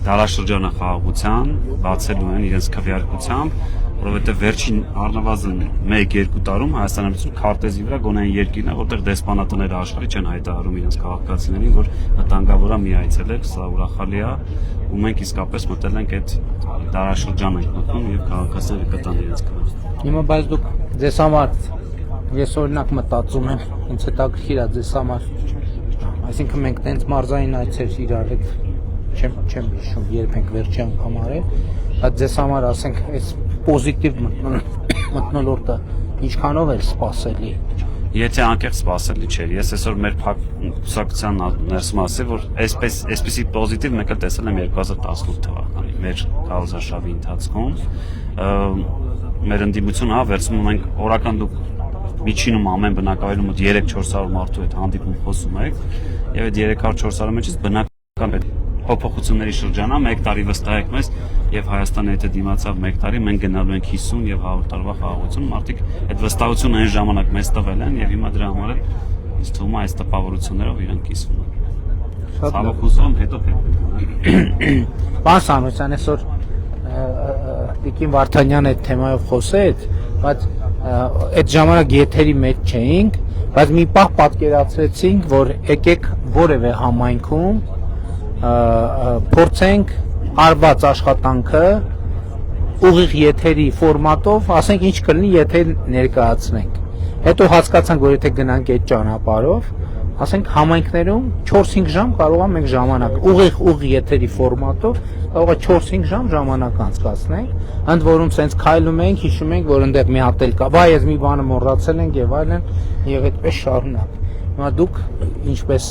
դարաշրջանը խաղաղության բացելու են իրենց քվեարկությամբ, որովհետեւ վերջին առնվազն 1-2 տարում Հայաստանը քարտեզի վրա գոնե այն երկիրն է, որտեղ դեսպանատները աշխարհի չեն հայտարարում իրենց քաղաքացիներին, որ վտանգավոր է մի այցելել, սա ուրախալի է, ու մենք իսկապես մտել ենք այդ դարաշրջան ենք մտնում եւ քաղաքացիները կտան իրենց քվեն։ Հիմա բայց դուք ձեզ համար ես օրինակ մտածում եմ, ինձ հետաքրքիր է ձեզ համար, այսինքն մենք տենց մարզային այցեր իրար հետ չեմ հիշում, երբ ենք վերջի անգամ արել, բայց ձեզ համար ասենք այս պոզիտիվ մթնոլորտը ինչքանով էր սպասելի։ Եթե անկեղծ սպասելի չէր, ես այսօր մեր կուսակցության ներսում ասի, որ այսպեսի պոզիտիվ մեկ էլ տեսել եմ 2018 թվականին մեր քարոզարշավի ընթացքում, մեր ընդդիմությունը վերցնում ենք օրական դուք միջինում ամեն բնակավայրում 300-400 մարդու հետ հանդիպում խոսում եք, եւ այդ 300-400 մեջից բնական փոփոխությունների շրջանա 1 տարի վստահեք մեզ եւ Հայաստանը եթե դիմացավ 1 տարի մենք գնալու ենք 50 եւ 100 տարվա խաղաղություն մարդիկ այդ վստահությունը այն ժամանակ մեզ տվել են եւ հիմա դրա համար էլ ինձ թվում է այս տպավորություններով իրենք կիսվում են ցավոք ուզում հետո Պարոն Սանոսյան այսօր Տիկին Վարդանյանը այդ թեմայով խոսեց բայց այդ ժամանակ եթերի մեջ չէինք բայց մի պահ պատկերացրեցինք որ եկեք որևէ համայնքում փորձենք արված աշխատանքը ուղիղ եթերի ֆորմատով, ասենք ինչ կլինի, եթե ներկայացնենք։ Հետո հասկացանք, որ եթե գնանք այդ ճանապարհով, ասենք համայնքներում 4-5 ժամ կարող է մենք ժամանակ ուղիղ եթերի ֆորմատով կարող է 4-5 ժամ ժամանակ անցկացնենք, ընդ որում սենց քայլում ենք, հիշում ենք, որ այնտեղ մի հատ էլ կա, բայ ես մի բանը մոռացել ենք եւ այլն, եւ այդպես շարունակ։ Հիմա դուք ինչպես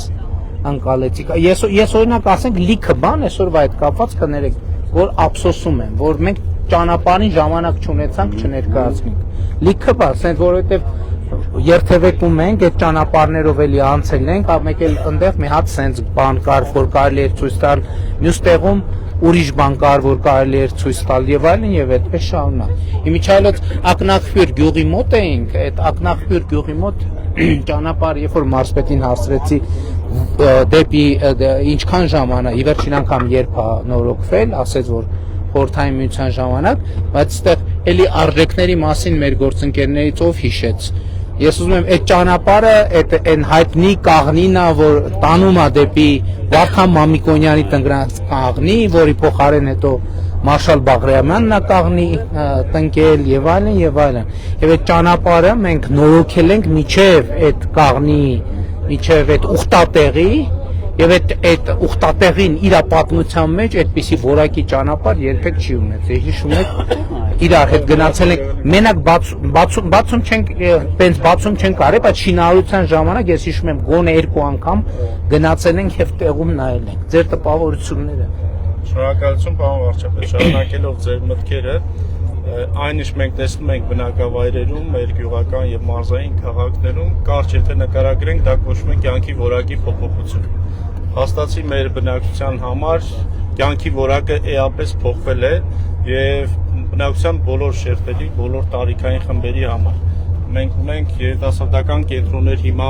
անկալեցիք։ Ես օրինակ ասենք լիքը բան այսօրվա հետ կապված կներեք, որ ափսոսում եմ, որ մենք ճանապարհին ժամանակ չունեցանք չներկայացնենք։ Լիքը բան, ասենք որովհետեւ երթևեկում ենք, այդ ճանապարհներով էլի անցել ենք, մեկ էլ այնտեղ մի հատ սենց բան կար, որ կարելի էր ցույց տալ, մյուս տեղում ուրիշ բան կար, որ կարելի էր ցույց տալ եւ այլն եւ այդպես շարունակ։ Իմիջայլոց Ակնախփյուր գյուղի մոտ էինք, այդ Ակնախփյուր գյուղի մոտ ճանապարհ, երբ որ մարզպետին հարցրեցի դեպի ինչքան ժամանակ, ի վերջին անգամ երբ է նորոգվել, ասեց որ խորհրդային միության ժամանակ, բայց այդտեղ էլի արժեքների մասին մեր գործընկերներից ով հիշեց։ Ես ուզում եմ այդ ճանապարհը, այն հայտնի կաղնին է, որ տանում է դեպի Վարդան Մամիկոնյանի տնկրած կաղնի, որի փոխարեն հետո Մարշալ Բաղրամյանն է կաղնի տնկել եւ այլն եւ այլն։ Եվ այդ ճանապարհը մենք նորոգել ենք միջև այդ կաղնի, միջև այդ ուխտատեղի եւ այդ ուխտատեղին իր պատմության մեջ այդպիսի որակի ճանապարհ երբեք չի ունեցել։ Հիշում եք իրար հետ գնացել ենք, մենակ բացում չենք, տենց բացում չենք արել, բայց շինարարության ժամանակ ես հիշում եմ գոնե 2 անգամ գնացել ենք եւ տեղում նայել ենք։ Ձեր տպավորությունները։ Շնորհակալություն, պարոն վարչապետ, շարունակելով ձեր մտքերը, այն ինչ մենք տեսնում ենք բնակավայրերում, մեր գյուղական եւ մարզային քաղաքներում, կարճ եթե նկարագրենք, դա կոչվում է կյանքի որակի փոփոխություն։ Հաստատի մեր բնակչության համար կյանքի որակը էապես փոխվել է եւ բնակչության բոլոր շերտերի, բոլոր տարիքային խմբերի համար։ Մենք ունենք երիտասարդական կենտրոններ հիմա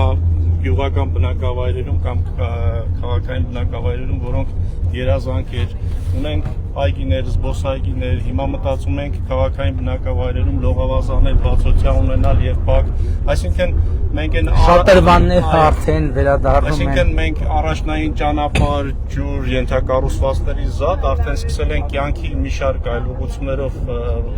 գյուղական բնակավայրերում կամ քաղաքային բնակավայրերում, որոնք երազանքեր ունենք, այգիներ, զբոսայգիներ, հիմա մտածում ենք քաղաքային բնակավայրերում լողավազաններ բացօթյա ունենալ եւ փակ, այսինքն մենք այն շատրվաններ արդեն վերադառնում են։ Այսինքն մենք առաջնային ճանապարհ, ջուր, ենթակառուցվածքների զատ արդեն սկսել ենք կյանքի մի շարք այլ ուղղություններով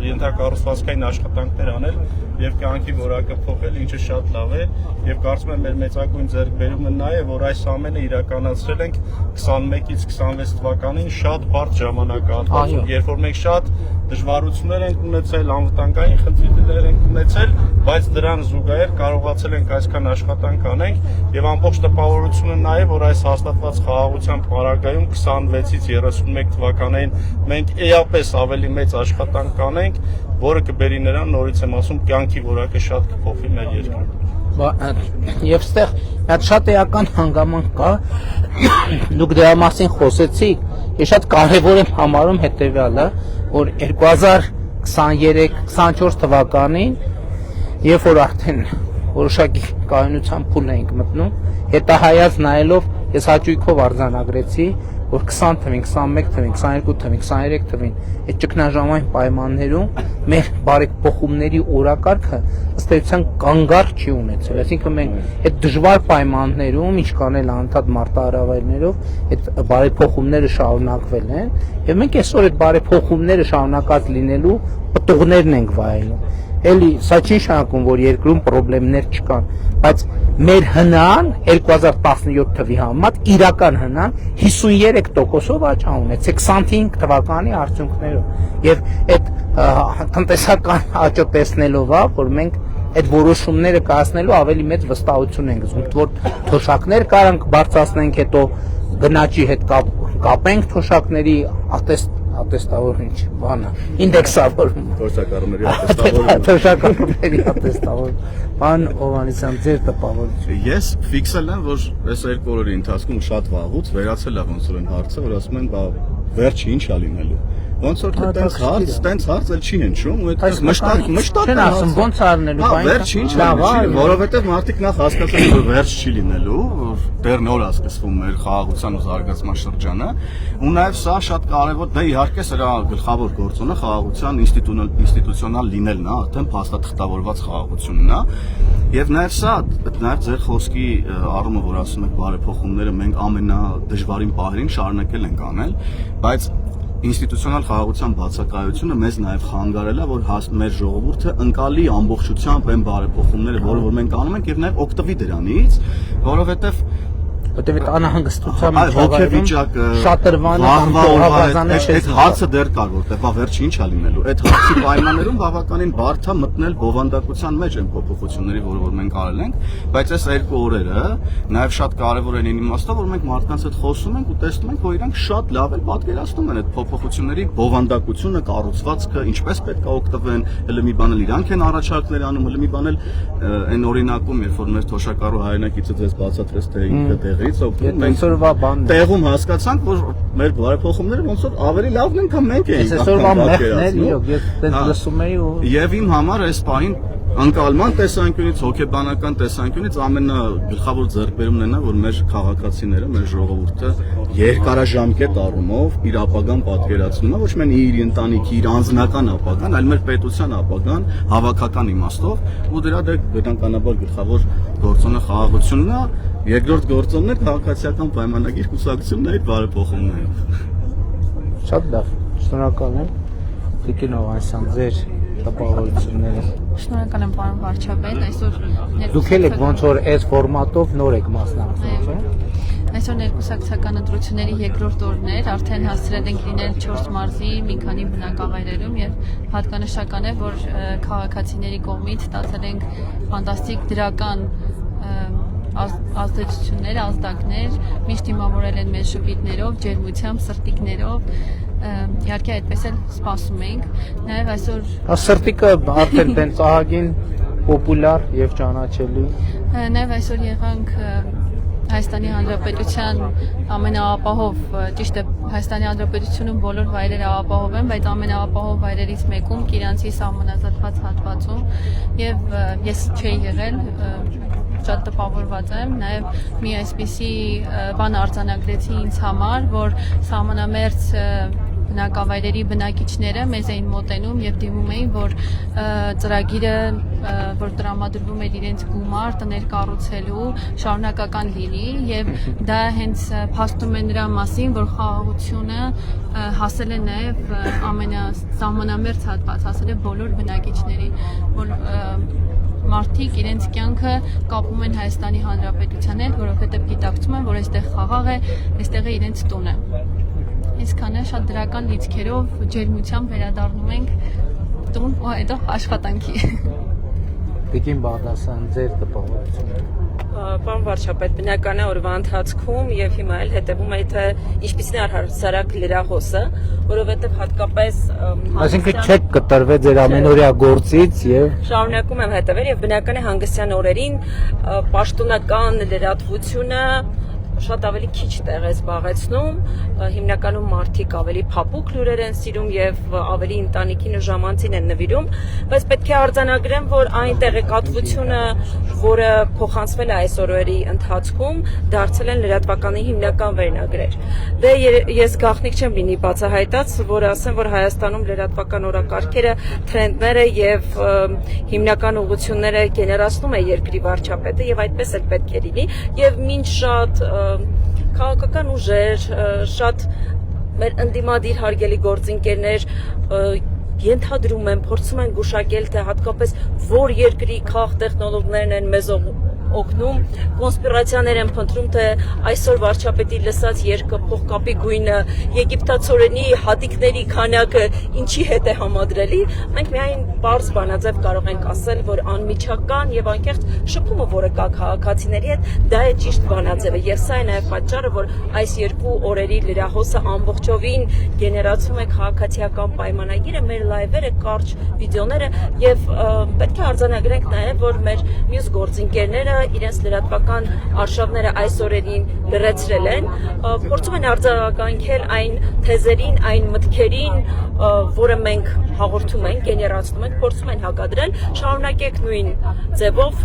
ենթակառուցվածքային աշխատանքներ անել եւ կյանքի որակը փոխել, ինչը շատ լավ է եւ կարծում եմ մեր մեծագույն ձեռքբերումը նա է, որ այս ամենը իրականացրել ենք 21-ից 26 2016 թվականին շատ բարդ ժամանակահատվածում, երբ որ մենք շատ դժվարություններ ենք ունեցել, անվտանգային խնդիրներ ենք ունեցել, բայց դրան զուգահեռ կարողացել ենք այսքան աշխատանք անենք եւ ամբողջ տպավորությունը նա է, որ այս հաստատված խաղաղության պարագայում 26-ից 31 թվականներին մենք էապես ավելի մեծ աշխատանք կանենք, որը կբերի նրան, նորից եմ ասում, կյանքի որակը շատ կփոխի մեր երկրում։ Եվ ստեղ հատ շատ էական հանգամանք կա, դուք դրա մասին խոսեցիք, ես շատ կարևոր եմ համարում հետևյալը, որ 2023-24 թվականին, երբ որ արդեն որոշակի կայունության փուլ էինք մտնում, հետահայաց նայելով ես հաճույքով արձանագրեցի, որ 20 թվին, 21 թվին, 22 թվին, 23 թվին այդ ճգնաժամային պայմաններում մեր բարեփոխումների օրակարգը ըստ էության կանգառ չի ունեցել, այսինքն մենք այդ դժվար պայմաններում ինչ կանել անդադ մարտահրավերներով այդ բարեփոխումները շարունակվել են եւ մենք այսօր այդ բարեփոխումները շարունակած լինելու պտուղներն ենք վայելում։ Էլի սա չի նշանակում, որ երկրում խնդիրներ չկան, բայց մեր հնան 2017 թվի համեմատ իրական հնան 53%-ով աճ ունեցել 25 թվականի արդյունքներով եւ այդ տնտեսական աճը տեսնելով է, որ մենք այդ որոշումները կայացնելու ավելի մեծ վստահություն ենք զգում, որ թոշակներ կարանք բարձրացնենք, հետո գնաճի հետ կապենք թոշակների ատեստավոր ինչ բանը, ինդեքսավորում, թոշակառուների ատեստավոր բան Օվանեսյան ձեր տպավորություն։ Ես ֆիքսել եմ, որ այս երկու օրերի ընթացքում շատ վաղուց վերացել է ոնց որ են հարցը, որ ասում են, բա վերջը ինչ է լինելու։ Ոնց որ տենց հարց էլ չի հնչում, ու այդպես մշտակ չեն ասում ոնց արնելու, բայց վերջ ինչ է, որովհետև մարդիկ նախ հասկացել են, որ վերջ չի լինելու, որ դեռ նոր է սկսվում մեր խաղաղության ու զարգացման շրջանը, ու նաև սա շատ կարևոր, դե իհարկե սրա գլխավոր գործոնը խաղաղության ինստիտուցիոնալ լինելն է, արդեն փաստաթղթավորված խաղաղությունն է, եւ նաև սա, նաև ձեր խոսքի առումը, որ ասում եք բարեփոխումները մենք ամենադժվարին պահերին շարունակել ենք անել, բայց ինստիտուցիոնալ խաղաղության բացակայությունը մեզ նաև խանգարել է, որ մեր ժողովուրդը ընկալի ամբողջությամբ այն բարեփոխումները, որը մենք անում ենք, եւ նաև օգտվի դրանից, որովհետեւ այդ անհանգստության հոգեվիճակը շատրվանը այդ հարցը դեռ կար, որտեղ բա վերջը ինչ է լինելու։ Այդ հարցի պայմաններում բավականին բարդ է մտնել բովանդակության մեջ այն փոփոխությունների, որ մենք արել ենք, բայց այս երկու օրերը նաև շատ կարևոր են այն իմաստով, որ մենք մարդկանց հետ խոսում ենք ու տեսնում ենք, որ իրանք շատ լավ են պատկերացնում են այդ փոփոխությունների բովանդակությունը, կառուցվածքը, ինչպես պետք է օգտվեն, հələ մի բան էլ իրանք են առաջարկներ անում, հələ մի բան էլ այն օրինակում, երբ որ մեր թոշակառու հայրենակիցը ձեզ բացատրեց, թե ինքը մենք տեղում հասկացանք, որ մեր բարեփոխումները ոնց որ ավելի լավն են, քան մենք էինք պատկերացնում։ Եվ իմ համար այս պահին անկալման տեսանկյունից, հոգեբանական տեսանկյունից ամենագլխավոր ձեռքբերումն է նա, որ մեր քաղաքացիները, մեր ժողովուրդը երկարաժամկետ առումով իր ապագան պատկերացնում է, ոչ միայն իր ընտանիքի, իր անձնական ապագան, այլ մեր պետության ապագան հավաքական իմաստով, ու դրա բնականաբար գլխավոր գործոնը խաղաղությունն է, երկրորդ գործոնն է քաղաքացիական պայմանագիր կուսակցությունն է այդ բարեփոխումներով։ Շատ լավ, շնորհակալ եմ։ Տիկին Օվանեսյան, ձեր տպավորությունները։ Շնորհակալ եմ, պարոն վարչապետ, այսօր դուք եք ոնց որ այս ֆորմատով նոր եք մասնակցում, չէ՞։ Այսօր ներկուսակցական ընտրությունների երկրորդ օրն էր, արդեն հասցրել ենք լինել 4 մարզի մի քանի բնակավայրերում եւ հատկանշական է, որ քաղաքացիների կողմից ստացել ենք ֆանտաստիկ դրական ազդեցություններ, ազդակներ, միշտ դիմավորել են մեզ շփիթներով, ջերմությամբ, սրտիկներով, իհարկե այդպես էլ սպասում ենք, նաև այսօր սրտիկը արդեն տենց ահագին պոպուլար եւ ճանաչելի։ Նաև այսօր եղանք Հայաստանի Հանրապետության ամենաապահով, ճիշտ է, Հայաստանի Հանրապետությունում բոլոր վայրերը ապահով են, բայց ամենաապահով վայրերից մեկում Կիրանցի սահմանազատված հատվածում եւ ես չէի եղել, շատ տպավորված եմ, նաև մի այսպիսի բան արձանագրեցի ինձ համար, որ սահմանամերձ բնակավայրերի բնակիչները մեզ էին մոտենում եւ դիմում էին, որ ծրագիրը, որ տրամադրվում էր իրենց գումար տներ կառուցելու, շարունակական լինի եւ դա հենց փաստում է նրա մասին, որ խաղաղությունը հասել է նաեւ ամենասահմանամերձ հատված, հասել է բոլոր բնակիչներին, որ մարդիկ իրենց կյանքը կապում են Հայաստանի Հանրապետության հետ, որովհետեւ գիտակցում են, որ այստեղ խաղաղ է, այստեղ է իրենց տունը։ Այսքանը շատ դրական լիցքերով ջերմությամբ վերադառնում ենք տուն ու հետո աշխատանքի։ Տիկին Բաղդասարյան, ձեր տպավորությունը։ Պարոն վարչապետ, բնական է օրվա ընթացքում եւ հիմա էլ հետեւում է թե ինչպիսին է առհասարակ լրահոսը, որովհետեւ հատկապես Այսինքն չեք կտրվել ձեր ամենօրյա գործից եւ շարունակում եմ հետևել եւ բնական է հանգստյան օրերին պաշտոնական լրատվությունը շատ ավելի քիչ տեղ է զբաղեցնում, հիմնականում մարդիկ ավելի փափուկ լուրեր են սիրում եւ ավելի ընտանիքին ու ժամանցին են նվիրում, բայց պետք է արձանագրեմ, որ այն տեղեկատվությունը, որը փոխանցվել է այս օրերի ընթացքում, դարձել են լրատվականի հիմնական վերնագրեր։ Դե ես գաղտնիք չեմ լինի բացահայտած, որ ասեմ, որ Հայաստանում լրատվական օրակարգերը, թրենդները եւ հիմնական ուղղությունները գեներացնում է երկրի վարչապետը եւ այդպես էլ պետք է լինի եւ մինչ շատ քաղաքական ուժեր, շատ մեր ընդդիմադիր հարգելի գործընկերներ ենթադրում են, փորձում են գուշակել, թե հատկապես որ երկրի քաղ տեխնոլոգներն են մեզ օգնում, կոնսպիրացիաներ են փնտրում, թե այսօր վարչապետի լսած երգը, փողկապի գույնը, եգիպտացորենի հատիկների քանակը ինչի հետ է համադրելի, մենք միայն բարձ բանաձև կարող ենք ասել, որ անմիջական եւ անկեղծ շփումը, որը կա քաղաքացիների հետ, դա է ճիշտ բանաձևը եւ սա է նաեւ պատճառը, որ այս երկու օրերի լրահոսը ամբողջովին գեներացում է քաղաքացիական պայմանագիրը, մեր լայվերը, կարճ վիդեոները եւ պետք է արձանագրենք նաեւ, որ մեր մյուս գործընկերները իրենց լրատվական արշավները այս օրերին լրացրել են, փորձում են արձագանքել այն թեզերին, այն մտքերին, որը մենք հաղորդում ենք, գեներացնում ենք, փորձում են հակադրել, շարունակեք նույն ձևով,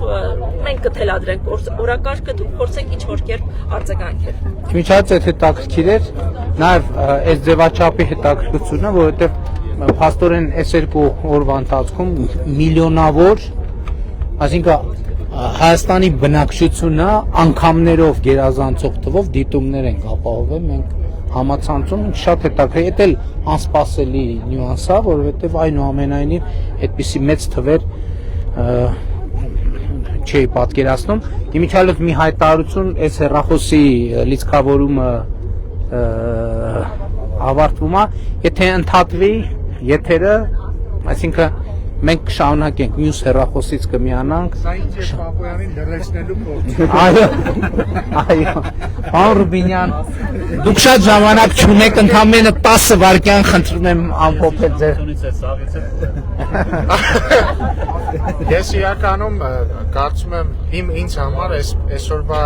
մենք կթելադրենք օրակարգը, դուք փորձեք ինչ-որ կերպ արձագանքել։ Միջած այդ հետաքրքիր էր, նաև այս ձևաչափի հետաքրքրությունը, որովհետև փաստորեն այս երկու օրվա ընթացքում միլիոնավոր, այսինքն Հայաստանի բնակչությունը անգամներով գերազանցող թվով դիտումներ են ապահովել, մենք համացանցում շատ հետաքրքիր, դա էլ անսպասելի նյուանս է, որովհետև այնուամենայնիվ այդպիսի մեծ թվեր չի պատկերացնում։ Իմիջիալով մի հայտարարություն այս հեռախոսի լիցքավորումը ավարտվում է, եթե ընդհատվի եթերը, այսինքն մենք կշարունակենք մյուս հեռախոսից կմիանանք։ Սա ինչ է Պապոյանին լրացնելու փորձ։ Այո։ Այո։ Պարոն Ռուբինյան, դուք շատ ժամանակ չունեք, ընդամենը 10 վայրկյան խնդրում եմ ամփոփել ձեր։ Ես իրականում կարծում եմ ինձ համար այսօրվա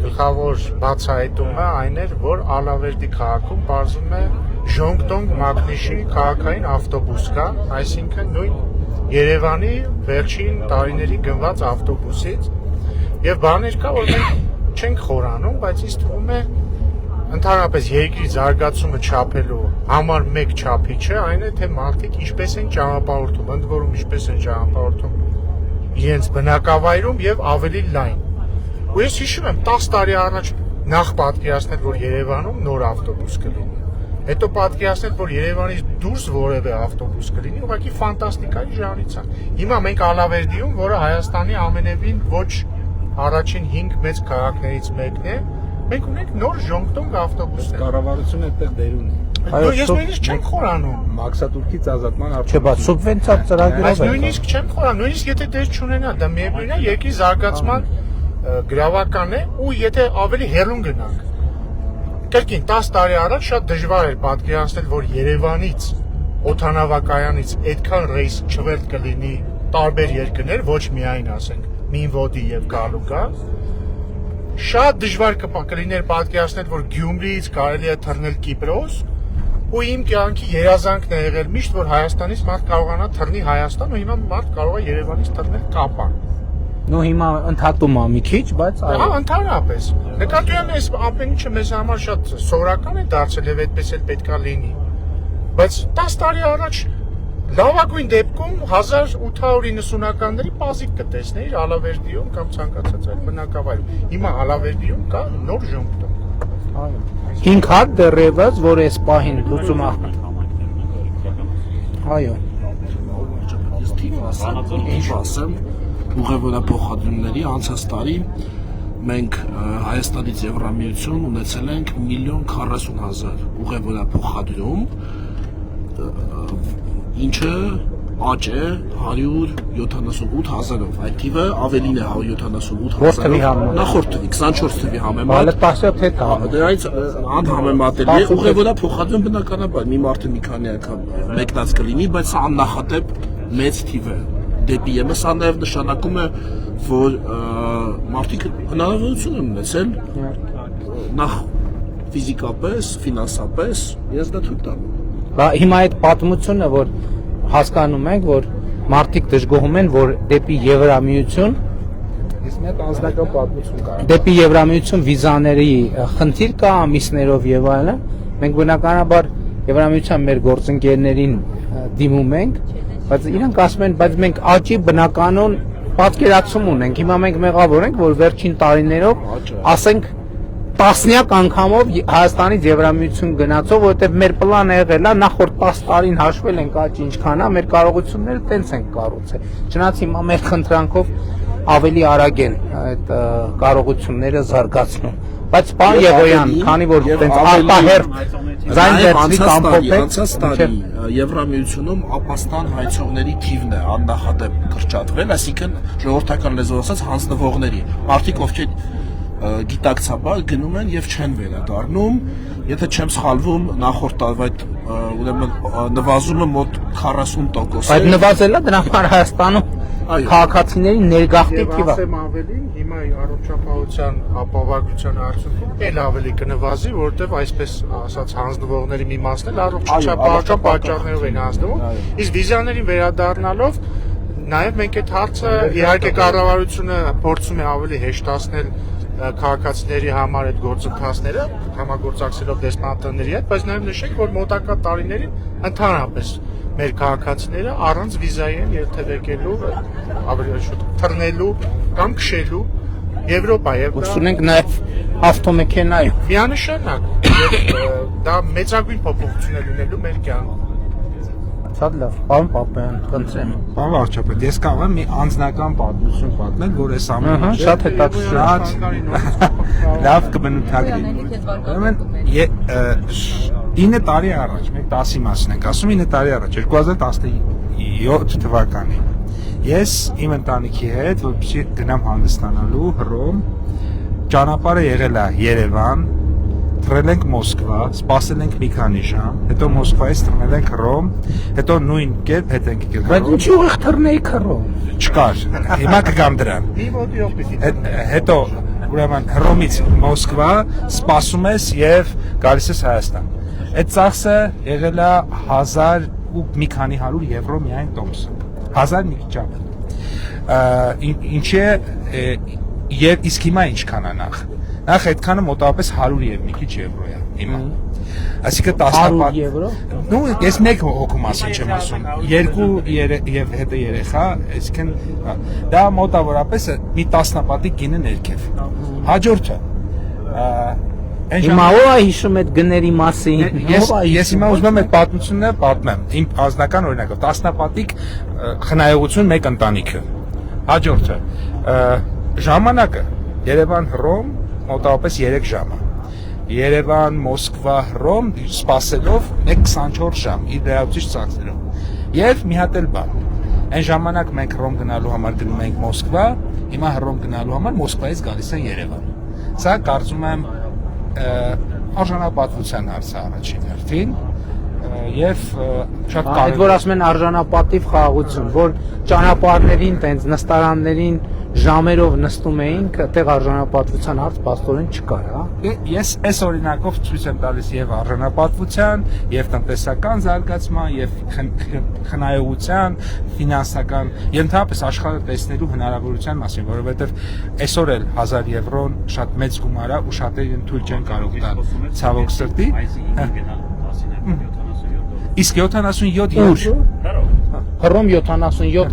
գլխավոր բացահայտումը այն էր, որ Ալավերդի քաղաքում բարձում է Ժոնգտոնգ Մագնիշի քաղաքային ավտոբուս կա, այսինքն նույն Երևանի վերջին տարիների գնված ավտոբուսից եւ բաներ կա, որ մենք չենք խորանում, բայց ինձ թվում է ընդհանրապես երկրի զարգացումը չափելու համար մեկ չափի չէ, այն է թե մարդիկ ինչպես են ճանապարհորդում, ընդ որում ինչպես են ճանապարհորդում իրենց բնակավայրում եւ ավելի լայն։ Ու ես հիշում եմ 10 տարի առաջ նախ պատկերացնել, որ Երևանում նոր ավտոբուս կլինի։ Հետո պատկերացնել, որ Երևանից դուրս որևէ ավտոբուս կլինի, ուղղակի ֆանտաստիկայի ժանրից է։ Հիմա մենք Ալավերդիում, որը Հայաստանի ամենևին ոչ առաջին 5 մեծ քաղաքներից մեկն է, մենք ունենք նոր Ժոնգտոնգ ավտոբուսներ։ Կառավարությունը այդտեղ դեր ունի։ Ես նույնիսկ չեմ խորանում Մաքսատուրքից ազատման Չէ, բայց սուբվենցիա ծրագրով է։ Նույնիսկ չեմ խորանում, նույնիսկ եթե դեր չունենա, դա միևնույն է երկրի զարգացման գրավական է ու եթե ավելի հեռուն գնանք։ Կրկին 10 տարի առաջ շատ դժվար էր պատկերացնել, որ Երևանից օդանավակայանից այդքան ռեյս չվերթ կլինի տարբեր երկրներ, ոչ միայն ասենք Մինվոդի եւ Գալուկա։ Շատ դժվար կլիներ պատկերացնել, որ Գյումրիից կարելի է թռնել Կիպրոս, ու իմ կյանքի երազանքն է եղել միշտ, որ Հայաստանից մարդ կարողանա թռնի Հայաստան, ու հիմա մարդ կարող է Երևանից թռնել Կապան։ Նո հիմա ընդհատում է մի քիչ, բայց այո։ Ընդհանրապես։ Նկատի ունեմ, այս ամեն ինչը մեզ համար շատ սովորական է դարձել եւ այդպես էլ պետքա լինի։ Բայց 10 տարի առաջ լավագույն դեպքում 1890-ականների պազիկ կտեսնեիր Ալավերդիում կամ ցանկացած այլ բնակավայրում։ Հիմա Ալավերդիում կա նոր Ժոնգտոնգ։ Այո։ 5 հատ դեռևս, որ այս պահին լուծում է։ Այո։ Ես թիվ ասեմ, ինչ ասեմ, ուղևորափոխադրումների անցած տարի մենք Հայաստանից Եվրամիություն ունեցել ենք 1,40,000 ուղևորափոխադրում, ինչը աճ է 178,000-ով, այդ թիվը ավելին է 178,000-ով, նախորդ թվի, 24 թվի համեմատ, դրանից անհամեմատելի է, ուղևորափոխադրում բնականաբար, մի մարդը մի քանի անգամ մեկնած կլինի, բայց սա աննախադեպ մեծ թիվ է դեպի ԵՄ, սա նաև նշանակում է, որ մարդիկ հնարավորություն են ունեցել նախ ֆիզիկապես, ֆինանսապես, ես դա թույլ տամ։ Հիմա այդ պատմությունը, որ հասկանում ենք, որ մարդիկ դժգոհում են, որ դեպի Եվրամիություն դեպի Եվրամիություն վիզաների խնդիր կա ամիսներով եւ այլն, մենք բնականաբար Եվրամիության մեր գործընկերներին դիմում ենք, բայց իրանք ասում են, բայց մենք աճի բնականon պատկերացում ունենք։ Հիմա մենք մեղավոր ենք, որ վերջին տարիներով ասենք տասնյակ անգամով Հայաստանից Եվրամիություն գնացող, որովհետև մեր պլանը եղել է նախորդ 10 տարին հաշվել ենք աճ ինչքան է, մեր կարողությունները տենց ենք կառուցել։ Չնայած հիմա մեր խնդրանքով ավելի արագ են այդ կարողությունները զարգացնում։ Բայց պարոն Եղոյան, քանի որ տենց արտահերթ ձայն վերցրի կամ փոփեք, անցած տարի Եվրամիությունում ապաստան հայցողների թիվն է աննախադեպ կրճատվել, այսինքն ժողովրդական լեզվով ասած հանձնվողների, մարդիկ ովքեր գիտակցաբար գնում են եւ չեն վերադառնում, եթե չեմ սխալվում, նախորդ տարվա այդ ուրեմն նվազումը մոտ 40% է։ Այդ նվազել է դրա համար Հայաստանում քաղաքացիների ներգաղթի թիվը։ Ասեմ ավելին, հիմա առողջապահության ապահովագրության արդյունքում էլ ավելի կնվազի, որովհետև այսպես ասած հանձնվողների մի մասն էլ առողջապահական պատճառներով են հանձնվում, իսկ վիզաներին վերադառնալով նաև մենք այդ հարցը իհարկե կառավարությունը փորձում է ավելի հեշտացնել քաղաքացիների համար այդ գործընթացները համագործակցելով դեսպանատների հետ, բայց նաև նշենք, որ մոտակա տարիներին ընդհանրապես մեր քաղաքացիները առանց վիզայի են երթևեկելու, ավելի շուտ թռնելու կամ քշելու Եվրոպա եւ ունենք նաև ավտոմեքենայով։ Միանշանակ դա մեծագույն փոփոխություն է լինելու մեր կյանքում։ Շատ լավ, պարոն Պապյան, խնդրեմ։ Պարոն վարչապետ, ես կարող եմ մի անձնական պատմություն պատմել, որ այս ամենը շատ հետաքրքիր։ Լավ կբնութագրի։ Ուրեմն 9 տարի առաջ, մենք 10-ի մասին ենք ասում, 9 տարի առաջ, 2017 թվականին ես իմ ընտանիքի հետ, որպեսզի գնամ հանգստանալու Հռոմ, ճանապարհը եղել է Երևան, թռել ենք Մոսկվա, սպասել ենք մի քանի ժամ, հետո Մոսկվայից թռնել ենք Հռոմ, հետո նույն կերպ հետ ենք եկել։ Բայց ինչի ուղիղ թռնեիք Հռոմ։ Չկար։ Հիմա կգամ դրան։ Հետո ուրեմն Հռոմից Մոսկվա սպասում ես եւ գալիս ես Հայաստան։ Այդ ծախսը եղել է 1000 ու մի քանի 100 եվրո միայն տոմսը։ 1000 մի քիչ ավելի։ Ինչի է եւ իսկ հիմա ինչքան է նախ։ Նախ այդքանը մոտավորապես 100 եւ մի քիչ եվրո է հիմա։ Այսինքն 10 եվրո։ Նու ես մեկ հոգու մասին չեմ ասում։ 2 եւ հետը երեխա, այսինքն դա մոտավորապես մի 10 պատիկ գինը ներքև։ Հաջորդը Հիմա ո՞ր է հիշում այդ գների մասին։ Ես հիմա ուզում եմ այդ պատմությունը պատմեմ։ Իմ անձնական օրինակով 10 պատիկ խնայողություն մեկ ընտանիքը։ Հաջորդը ժամանակը Երևան-Հռոմ մոտավորապես 3 ժամ է։ Երևան-Մոսկվա-Հռոմ սպասելով 24 ժամ իր լրացուցիչ ծախսերով։ Եվ մի հատ էլ բան։ Այն ժամանակ մենք Հռոմ գնալու համար գնում ենք Մոսկվա, հիմա Հռոմ գնալու համար Մոսկվայից գալիս են Երևան։ Սա կարծում եմ արժանապատվության հարցը առաջին հերթին եւ շատ կարևոր։ Այդ որ ասում են արժանապատիվ խաղաղություն, որ ճանապարհներին, տենց նստարաններին ժամերով նստում էինք, այդտեղ արժանապատվության հարց փաստորեն չկար, հա։ Ես այս օրինակով ցույց եմ տալիս եւ արժանապատվության, եւ տնտեսական զարգացման, եւ խնայողության, ֆինանսական, եւ ընդհանրապես աշխարհը տեսնելու հնարավորության մասին, որովհետեւ այսօր էլ 1000 եվրոն շատ մեծ գումար է ու շատերին թույլ չեն կարող տալ ցավոք սրտի։ Իսկ 77 եվրո։ Հռոմ 77։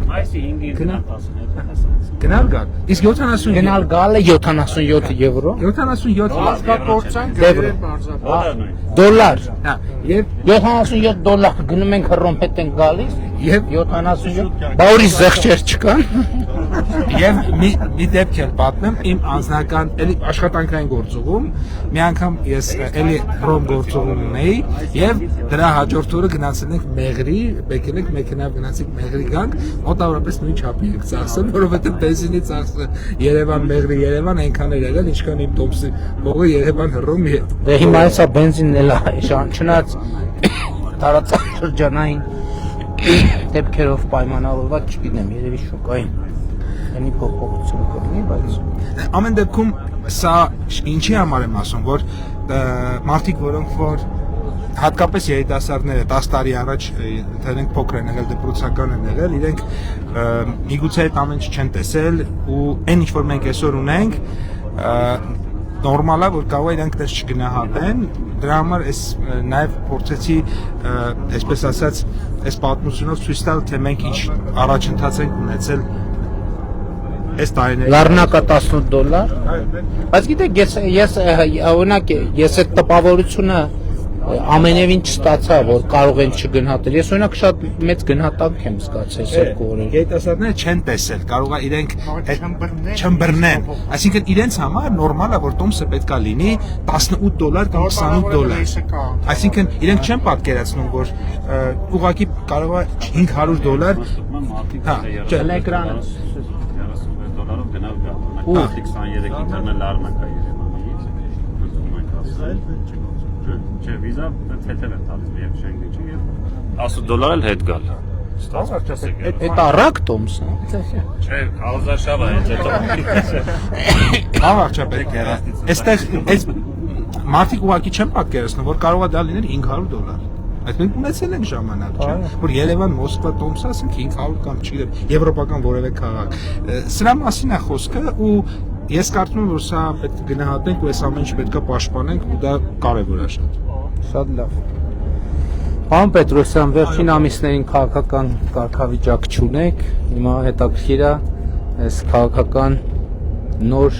Գնալ գալ։ Իսկ 77 գնալ գալը 77 եվրո։ 77 ազգակործան դոլար։ Հա, եւ 77 դոլար գնում ենք Հռոմ հետ ենք գալիս եւ 77։ Բա որի զեղչեր չկան։ Եվ մի դեպք էլ պատմեմ իմ անձնական էլի աշխատանքային գործողում, մի անգամ ես էլի ռոմ գործողում ունեի եւ դրա հաջորդ օրը գնացել ենք Մեղրի, եկել ենք մեքենայով գնացինք Մեղրի գանք, մոտավորապես նույն չափի ենք ծախսել, որովհետեւ բենզինի ծախսը Երևան Մեղրի Երևան այնքան էր եղել, ինչքան իմ տոմսի փողը Երևան հռոմ։ Դե հիմա հեսա բենզինն էլ է, չնայած տարածաշրջանային դեպքերով պայմանավորված չգիտեմ, երևի շոկային այնի փոփոխություն կլինի, բայց ամեն դեպքում սա ինչի համար եմ ասում, որ մարդիկ, որոնք որ հատկապես երիտասարդները 10 տարի առաջ թերենք փոքր են եղել, դպրոցական են եղել, իրենք միգուցե այդ ամեն ինչ չեն տեսել ու այն ինչ որ մենք այսօր ունենք նորմալ է, որ կարող է իրենք դες չգնահատեն, դրա համար ես նաև փորձեցի, այսպես ասած, այս պատմությունով ցույց տալ, թե մենք ինչ առաջընթաց ենք ունեցել այս տարիներին։ Լեռնակա $18, բայց գիտեք, ես օրինակ ես այդ տպավորությունը ամենևին չստացա, որ կարող են չգնահատել։ Ես օրինակ շատ մեծ գնահատանք եմ զգացել երկու օրեր։ Երիտասարդները չեն տեսել, կարող է իրենք չըմբռնեն։ Այսինքն իրենց համար նորմալ է, որ տոմսը պետքա լինի $18 կամ $28։ Այսինքն իրենք չեն պատկերացնում, որ ուղղակի կարող է $500։ Հա, էկրանը $36 գնալ գա։ 23 ինտերնետ լարնակա Երևանից։ Մենք ասել Չէ, վիզա թեթև է տալիս եւ Շենգենի եւ $10 էլ հետ գալ։ Այդ առակ տոմսը։ Չէ, Ալզաշավը է, հետո։ Ավարչապետ, այստեղ այս մարդիկ ուղղակի չեն պատկերացնում, որ կարող է դա լինել $500։ Այդ մենք ունեցել ենք ժամանակ, չէ՞, որ Երևան, Մոսկվա տոմսը ասենք 500 կամ չգիտեմ, եվրոպական որևէ քաղաք։ Սրա մասին է խոսքը ու ես կարծում եմ, որ սա պետք է գնահատենք ու այս ամեն ինչ պետք է պաշտպանենք ու դա կարևոր է շատ։ Շատ լավ։ Պարոն Պետրոսյան, վերջին ամիսներին քաղաքական կարգավիճակ չունեք, հիմա հետաքրքիր է այս քաղաքական նոր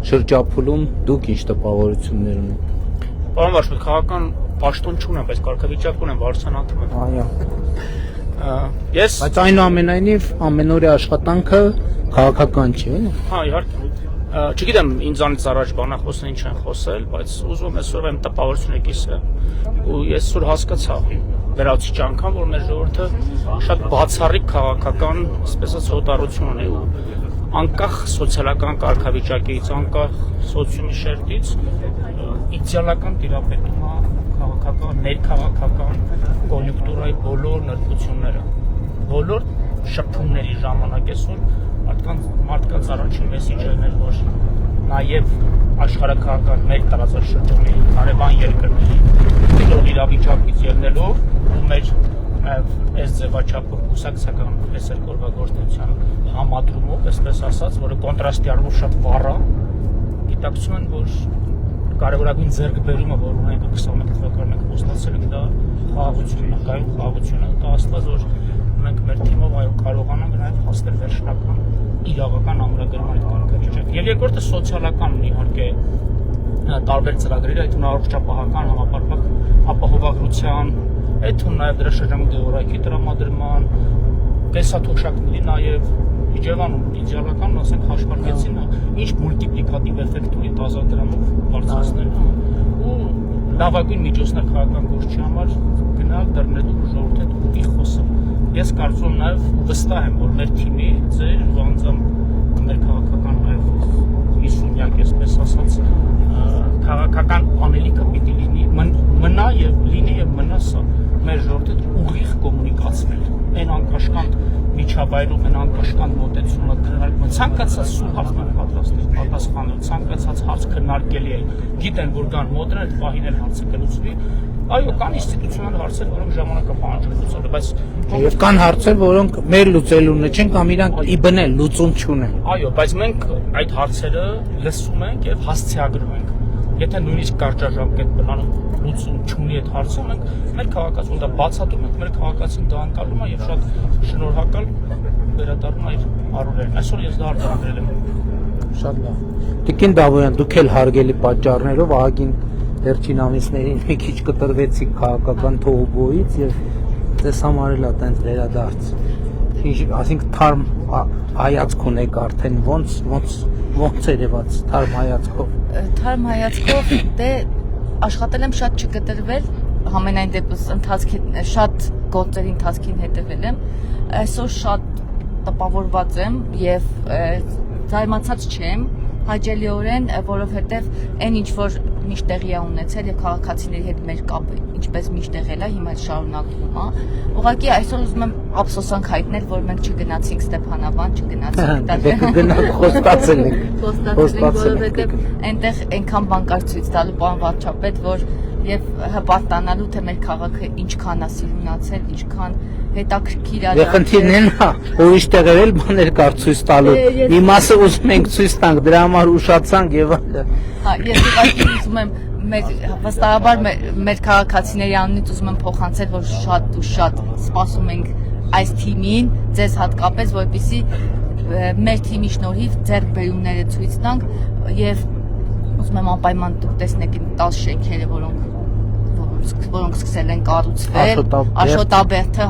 շրջափուլում դուք ինչ տպավորություններ ունեք։ Պարոն Վարչապետ, քաղաքական պաշտոն չունեմ, բայց կարգավիճակ ունեմ, վարչանատում եմ։ Այո։ Ես բայց այնուամենայնիվ ամենօրյա աշխատանքը քաղաքական չի, էլի։ Հա, իհարկե։ Չգիտեմ ինձանից առաջ բանախոսն ինչ են խոսել, բայց ուզում եմ այսօր այն տպավորությունը կիսել։ Ու ես այսօր հասկացա վերացիչ անգամ, որ մեր ժողովուրդը շատ բացառիկ քաղաքական, ասես հոտառություն ունի ու անկախ սոցիալական կարգավիճակից, անկախ սոցիումի շերտից իդեալական տիրապետում է քաղաքական, ներքաղաքական կոնյունկտուրայի բոլոր նրբությունները, բոլոր շփումների ժամանակ այսօր մարդկանց առաջին մեսիջերն էր, որ նաև աշխարհակաղակական մեր տարածաշրջանի հարևան երկրների դրող իրավիճակից ելնելով ու մեր այս ձևաչափով կուսակցական լեսերգորվագործության համադրումով, այսպես ասած, որը կոնտրաստի առումով շատ վառ է, գիտակցում են, որ կարևորագույն ձեռքբերումը, որ ունենք 21 թվականին խոստացել ենք, դա խաղաղությունն է, կայուն խաղաղությունը, դա աստված, որ մենք մեր թիմով այո կարողանանք նաև հասնել վերջնական իրավական ամրագրման այդ կարգավիճակ։ Եվ երկրորդը սոցիալականն իհարկե տարբեր ծրագրեր, այդ թվում առողջապահական համապարփակ ապահովագրության, այդ թվում նաև դրա շրջանում դեղորայքի տրամադրման, կեսաթոշակների նաև Իջևանում իդեալական, ասենք հաշվարկեցին, ինչ մուլտիպլիկատիվ էֆեկտ ունի տազադրամով բարձրացնել ու լավագույն միջոցներ քաղաքական գործի համար գնալ դռնելու ժողովրդի հետ ուղի խոսել։ Ես կարծում եմ նաև վստահ եմ, որ մեր թիմի ձեր ու անձամբ մեր քաղաքական նաև 50-յակ, այսպես ասած, քաղաքական անելիքը պիտի լինի, մնա եւ լինի եւ մնա սա մեր ժողովրդի հետ ուղիղ կոմունիկացնել, այն անկաշկանդ միջավայրում, այն անկաշկանդ մոտեցումը քննարկել, ցանկացած սուր հարցներ պատասխանել, ցանկացած հարց քննարկելի է, գիտեն, որ կան մոդեր, այդ պահին էլ հարցը կլուծվի, այո, կան ինստիտուցիոնալ հարցեր, որոնք ժամանակը պահանջում են լուծել, բայց եւ կան հարցեր, որոնք մեր լուծելունը չեն կամ իրանք իբնել լուծում չունեն։ Այո, բայց մենք այդ հարցերը լսում ենք եւ հասցեագրում ենք։ Եթե նույնիսկ կարճաժամկետ պլանում լուծում չունի այդ հարցը, մենք մեր քաղաքացուն դա բացատրում ենք, մեր քաղաքացին դա անցալում է եւ շատ շնորհակալ վերադառնում է իր առօրյային։ Այսօր ես դա արձանագրել եմ։ Շատ լավ։ Տիկին Դավոյան, դուք էլ հարգելի պատճառներով ահագին վերջին ամիսներին մի քիչ կտրվեցիք քաղաքական թողոբոյից եւ ձեզ համար էլ է տենց վերադարձ։ Այսինքն թարմ հայացք ունեք արդեն ոնց երևաց թարմ հայացքով։ Թարմ հայացքով դե աշխատել եմ շատ չկտրվել, համենայն դեպս ընթացքի շատ գործերի ընթացքին հետևել եմ, այսօր շատ տպավորված եմ եւ զարմացած չեմ հաճելիորեն, որովհետեւ այն ինչ որ միշտ տեղի է ունեցել եւ քաղաքացիների հետ մեր կապը ինչպես միշտ եղել է, հիմա շարունակվում է։ Ուղղակի այսօր ուզում եմ ափսոսանք հայտնել, որ մենք չգնացինք Ստեփանավան, չգնացինք խոստացել ենք, որովհետեւ այնտեղ այնքան բանկար ցույց տալու պարոն վարչապետ, որ եւ հպարտանալու թե մեր քաղաքը ինչքան է սիրունացել, ինչքան հետաքրքիր է։ Եվ խնդիրն են ուրիշ տեղեր էլ բաներ կար ցույց տալու։ Մի մասը ուզում ենք ցույց տանք, դրա համար ուշացանք եւ հա, ես ուղղակի ուզում եմ վստահաբար մեր քաղաքացիների անունից ուզում եմ փոխանցել, որ շատ ու շատ սպասում ենք այս թիմին, ձեզ հատկապես, որպեսզի մեր թիմի շնորհիվ ձեռքբերումները ցույց տանք եւ ուզում եմ անպայման դուք տեսնեք 10 շենքերը, որոնք սկսել են կառուցվել, Աշոտաբերդը,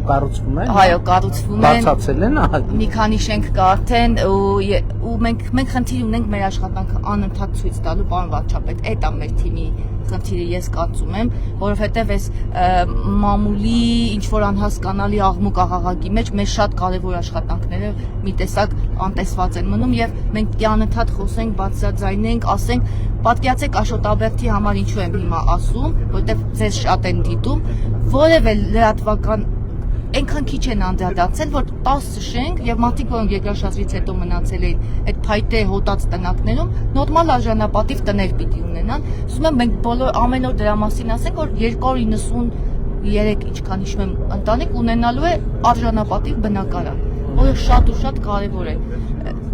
կառուցվում են։ Այո, կառուցվում են։ Բացացել են, մի քանի շենք կա արդեն ու մենք խնդիր ունենք մեր աշխատանքը անընդհատ ցույց տալու, պարոն վարչապետ, այդ է մեր թիմի խնդիրը, ես կարծում եմ, որովհետև այս մամուլի ինչ որ անհասկանալի աղմուկ աղաղակի մեջ մեր շատ կարևոր աշխատանքները մի տեսակ անտեսված են մնում եւ մենք անընդհատ խոսենք, բացաձայնենք, ասենք, պատկերացեք Աշոտաբերդի համար ինչու եմ հիմա ասում, որտեվ ձեզ շատ են դիտում, որևէ լրատվական այնքան քիչ են անդրադարձել, որ 10 շենք եւ մարդիկ, որոնք երկրաշարժից հետո մնացել էին այդ փայտե հոտած տնակներում, նորմալ արժանապատիվ տներ պիտի ունենան։ Ուզում եմ մենք բոլոր ամեն օր դրա մասին ասենք, որ 293 ինչքան հիշում եմ ընտանիք ունենալու է արժանապատիվ բնակարան, որը շատ ու շատ կարեւոր է։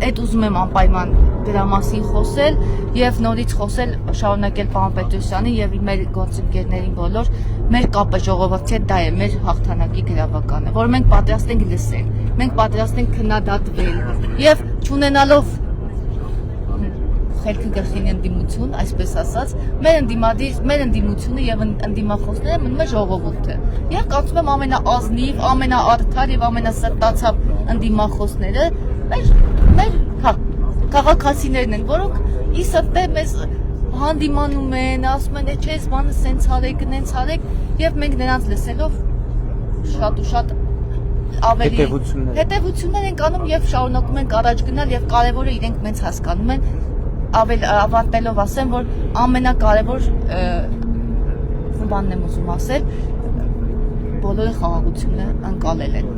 Այդ ուզում եմ անպայման դրա մասին խոսել եւ նորից խոսել, շարունակել պարոն Պետրոսյանի եւ մեր գործընկերներին բոլոր, մեր կապը ժողովրդի հետ դա է մեր հաղթանակի գրավականը, որ մենք պատրաստ ենք լսել, մենք պատրաստ ենք քննադատվել եւ չունենալով խելքի գլխին ընդդիմություն, այսպես ասած, մեր ընդդիմությունը եւ ընդդիմախոսները մնում է ժողովուրդը։ Եվ կարծում եմ ամենաազնիվ, ամենաարդար եւ ամենասրտացավ ընդդիմախոսները մեր քաղաքացիներն են, որոնք ի սրտե մեզ հանդիմանում են, ասում են, չէ, բանը սենց արեք, նենց արեք, եւ մենք նրանց լսելով շատ ու շատ ավելի հետևություններ ենք անում եւ շարունակում ենք առաջ գնալ եւ կարեւորը իրենք մեզ հասկանում են, ավարտելով ասեմ, որ ամենակարևոր բանն եմ ուզում ասել, բոլորը խաղաղությունը անցալել են։